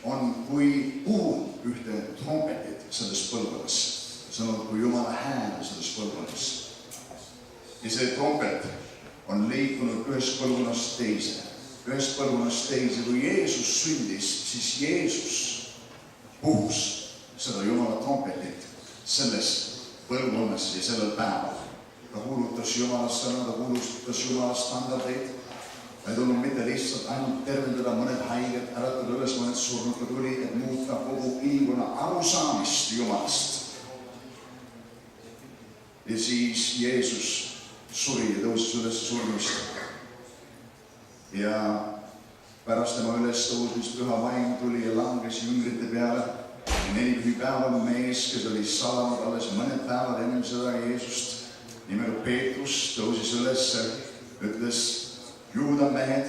on kui puhul ühte trompetit selles põlvkonnas. See on kui Jumala hääl selles põlvkonnas. Ja see trompet on liikunud ühest põlvkonnast teise. Ühest põlvkonnast teise. Kui Jeesus sündis, siis Jeesus puhus seda Jumala trompetit selles põlvkonnas ja sellel päeval. Ta kuulutas Jumala sõna, ta kuulutas Jumala standardeid. Ta ei tulnud mitte lihtsalt ainult tervendada mõned haiged, äratada üles mõned surnud, ta tuli, et muuta kogu inimkonna arusaamist Jumalast. Ja siis Jeesus suri ja tõusis üles surmist. Ja pärast tema üles tõusmist püha vaim tuli ja langes jüngrite peale. Ja 4 päeval mees, kes oli salanud alles mõned päevad enne seda Jeesust, nimega Peetrus, tõusis üles, ütles Juuda mehed,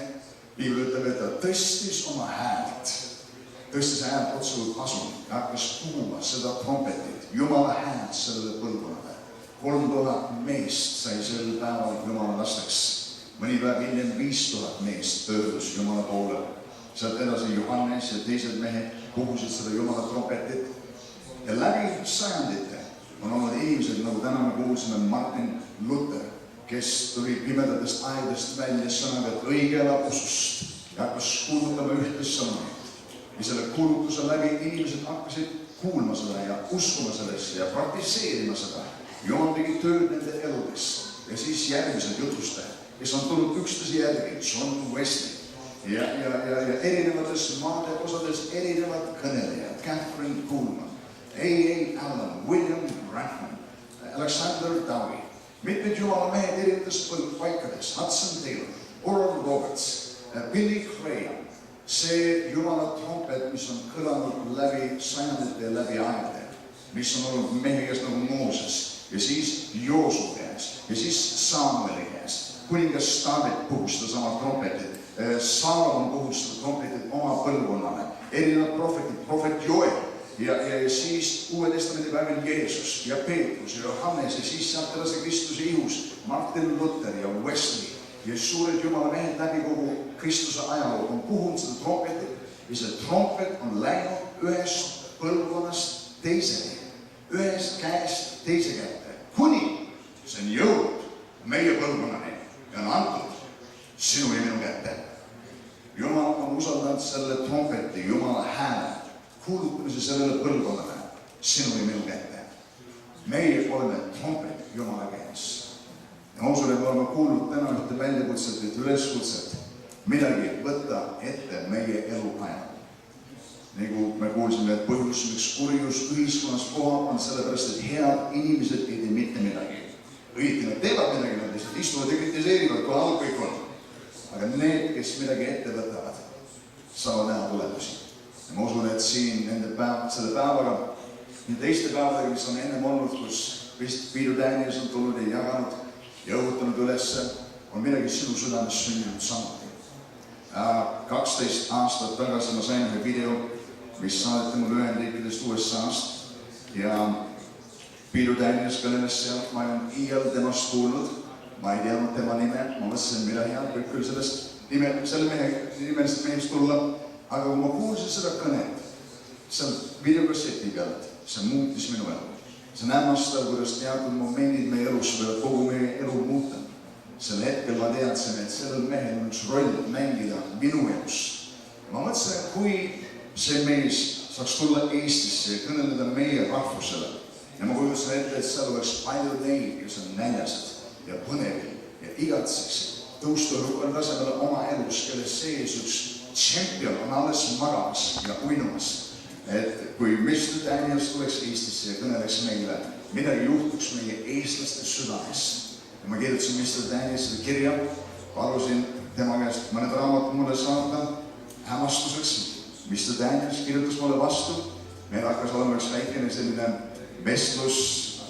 Piibel ütleb, et ta tõstis oma häält. Tõstis häält otsunud asun ja hakkas puhuma seda trompetit, Jumala häält sellele põlvkonnale. 3000 meest sai sel päeval Jumala lasteks. Mõni päev hiljem 5000 meest pöördus Jumala poole. Sealt edasi Johannes ja teised mehed puhusid seda Jumala trompetit. Ja läbi sajandite on olnud inimesed, nagu täna me kuulsime Martin Luther, kes tuli pimedatest aedest välja sõnaga, et õige elab usust ja hakkas kuulutama ühte sõnumit. Ja selle kuulutuse läbi inimesed hakkasid kuulma seda ja uskuma sellesse ja praktiseerima seda. Jumal tegi tööd nende eludes. Ja siis järgmised jutustajad, kes on tulnud üksteise järgi, John Wesley ja erinevates maade osades erinevad kõnelejad, Catherine Kuhlman, A.A. Allen, William Branham, Alexander Dowie. Mitmed Jumala mehed erinevates paikades, Hudson Taylor, Oral Roberts, Billy Graham, see Jumala trompet, mis on kõlanud läbi sajandite ja läbi aegade, mis on olnud mehe käes nagu Mooses ja siis Joosu käes ja siis Samueli käes. Kuningas Taavet puhus seda sama trompetit, Salomon puhus seda trompetit oma põlvkonnale, erinevad prohvetid, prohvet Joel. Ja siis Uue Testamendi päevil Jeesus ja Peetrus ja Johannes ja siis sealt edasi Kristuse ihus, Martin Luther ja Wesley ja suured Jumala mehed läbi kogu Kristuse ajaloo on puhunud seda trompetit ja see trompet on läinud ühest põlvkonnast teisele, ühest käest teise kätte, kuni see on jõud meie põlvkonnani ja on antud sinu ja minu kätte. Jumal on usaldanud selle trompeti, Jumala hääle, kuulutamise sellele põlvkonnale sinu ja minu kätte. Meie oleme trompet Jumala käes. Ja ma usun, et me oleme kuulnud täna ühte väljakutset, ühte üleskutset, midagi võtta ette meie elu ajal. Nagu me kuulsime, et põhjus, miks kurjus ühiskonnas kohab, on sellepärast, et head inimesed ei tee mitte midagi. Õieti nad teevad midagi, nad lihtsalt istuvad ja kritiseerivad, kui halb kõik on. Aga need, kes midagi ette võtavad, saavad näha tulemusi. Ja ma usun, et siin selle päevaga ja teiste päevadega, mis on ennem olnud, kus Peter Daniels on tulnud ja jaganud ja õhutanud ülesse, on midagi sinu südames sündinud samuti. 12 aastat tagasi ma sain ühe video, mis saadeti mul Ühendriikidest USA-st ja Peter Daniels kõneles seal, ma ei olnud iial temast kuulnud, ma ei teadnud tema nime, ma mõtlesin, mida head võib küll selle nimelisest mehest tulla, aga kui ma kuulsin seda kõnet, seal videokasseti pealt, see muutis minu elu. See on hämmastav, kuidas teatud momendid meie elus võivad kogu meie elu muuta. Selle hetkel ma teadsin, et sellel mehel on üks roll mängida minu elus. Ma mõtlesin, et kui see mees saaks tulla Eestisse ja kõneleda meie rahvusele ja ma kujutasin ette, et seal oleks palju neid, kes on näljased ja põnevil ja igatseksid tõusta rukal tasemele oma elus, kelle sees üks tšempion on alles magamas ja uinumas. Et kui Mr. Daniels tuleks Eestisse ja kõneleks meile, midagi juhtuks meie eestlaste südames. Ja ma kirjutasin Mr. Danielsile kirja, palusin tema käest mõned raamatud mulle saata hämmastuseks. Mr. Daniels kirjutas mulle vastu. Meil hakkas olema üks väikene selline vestlus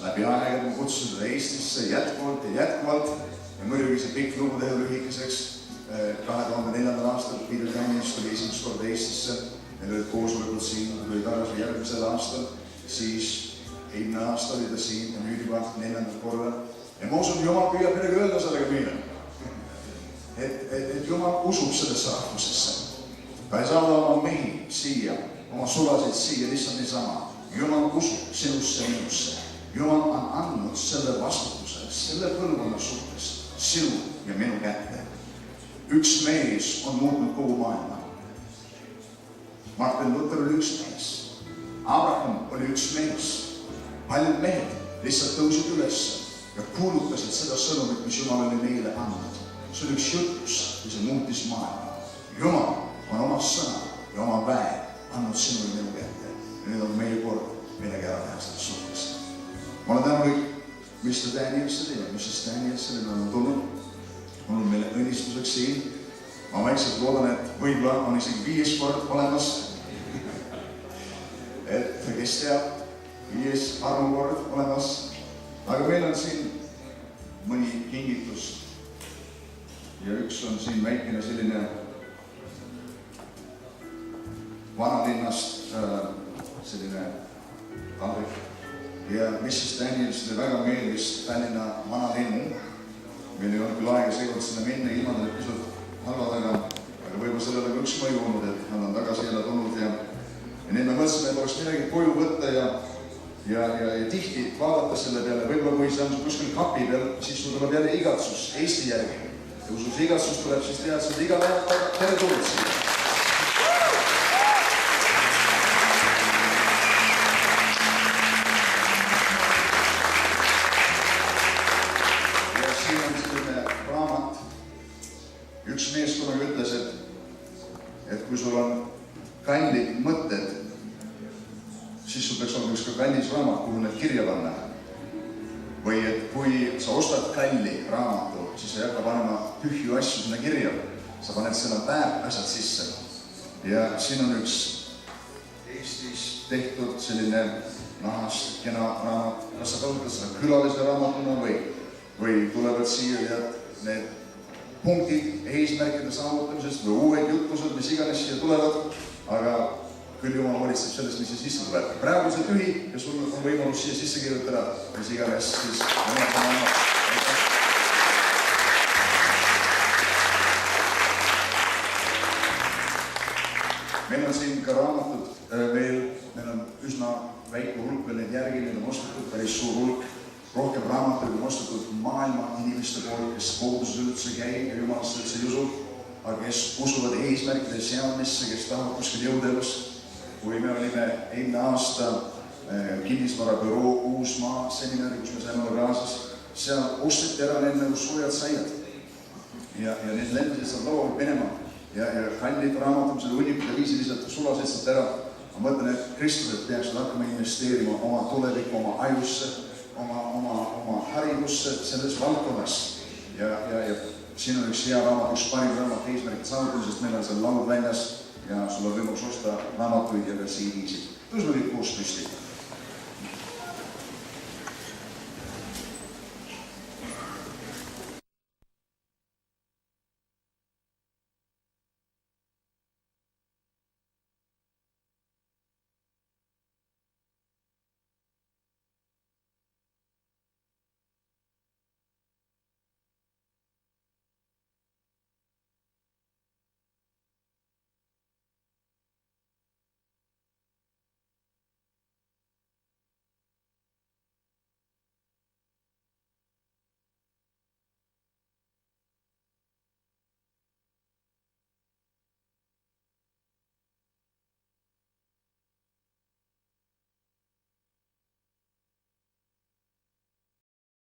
läbi aega, ma kutsusin seda Eestisse jätkuvalt ja jätkuvalt. Ja muidugi see pikk lugu teha lühikeseks. 2004. aastal Peter Daniels tuli esimest korda Eestisse. Meil olid koosolekud siin, tuli tagasi järgmisel aastal. Siis eelmine aasta oli ta siin ja nüüd juba 4. korda. Ja ma usun, Jumal püüab midagi öelda sellega meile. Et Jumal usub sellesse rahvusesse. Ta ei saada oma mehi siia, oma sulasid siia lihtsalt niisama. Jumal usub sinusse ja minusse. Jumal on andnud selle vastutuse, selle põlvkonna suhtes, sinu ja minu kätte. Üks mees on muutnud kogu maailma. Martin Luther oli üks mees. Abraham oli üks mees. Paljud mehed lihtsalt tõusid üles ja kuulutasid seda sõnumit, mis Jumal oli neile andnud. See oli üks jutus, mis muutis maailma. Jumal on oma sõna ja oma väe andnud sinu ja minu kätte. Ja nüüd on meie kord midagi ära teha selles suhtes. Ma olen tänulik Mr. Danielsile ja Mrs. Danielsile, nad on tulnud. On meile õnnistuseks siin. Ma vaikselt loodan, et võib-olla on isegi 5 kord olemas. Et kes teab, 5 armukord olemas. Aga meil on siin mõni kingitus. Ja üks on siin väikene selline vanalinnast selline taldrik. Ja Mrs. Danielsile väga meeldis Tallinna vanalinn. Meil ei olnud küll aega seekord sinna minna, ilmad olid pisut halvad, aga võib-olla sellele ka üks mõju olnud, et nad on tagasi jälle tulnud ja nüüd me mõtlesime, et oleks midagi koju võtta ja tihti vaadata selle peale, võib-olla kui see on kuskil kapi peal, siis sul tuleb jälle igatsus Eesti järgi. Ja kui sul see igatsus tuleb, siis tead, seda iga päev tere tulnud siia. Ja siin on selline raamat. Üks mees kunagi ütles, et kui sul on kallid mõtted, siis sul peaks olema üks ka kallis raamat, kuhu need kirja panna. Või et kui sa ostad kalli raamatu, siis sa ei hakka panema tühju asju sinna kirja. Sa paned sinna asjad sisse. Ja siin on üks Eestis tehtud selline nahast kena raamat. Kas sa kasutad seda külalise raamatuna või tulevad siia need punktid eesmärkide saavutamisest või uued jutlused, mis iganes siia tulevad, aga küll Jumal hoolitseb sellest, mis siia sisse tuleb. Praegu see tühi ja sul on võimalus siia sisse kirjutada, mis iganes siis meil on siin ka raamatud, meil on üsna väike hulk veel neid järgi, meil on ostetud päris suur hulk rohkem raamatuid on ostetud maailma inimeste poolt, kes koguduses üldse käib ja Jumalasse üldse ei usu, aga kes usuvad eesmärkide seadmisse, kes tahavad kuskil jõudelus. Kui me olime enne aasta kinnisvarabüroo Uusmaa seminari, kus me saime olla kaasas, seal osteti ära need nagu soojad saiad. Ja need lendasid seal laual Venemaal ja kallid raamatud, selle hunnikud ja viisi lihtsalt sulasid sealt ära. Ma mõtlen, et Kristlased peaksid hakkama investeerima oma tulevikku, oma ajusse, oma haridusse selles valdkonnas. Ja siin on üks hea raamat, üks parim raamat eesmärkide saavutamisest, meil on seal laulud väljas ja sul on võimalus osta raamatuid ja ka CD-sid. Tõusme kõik koos püsti.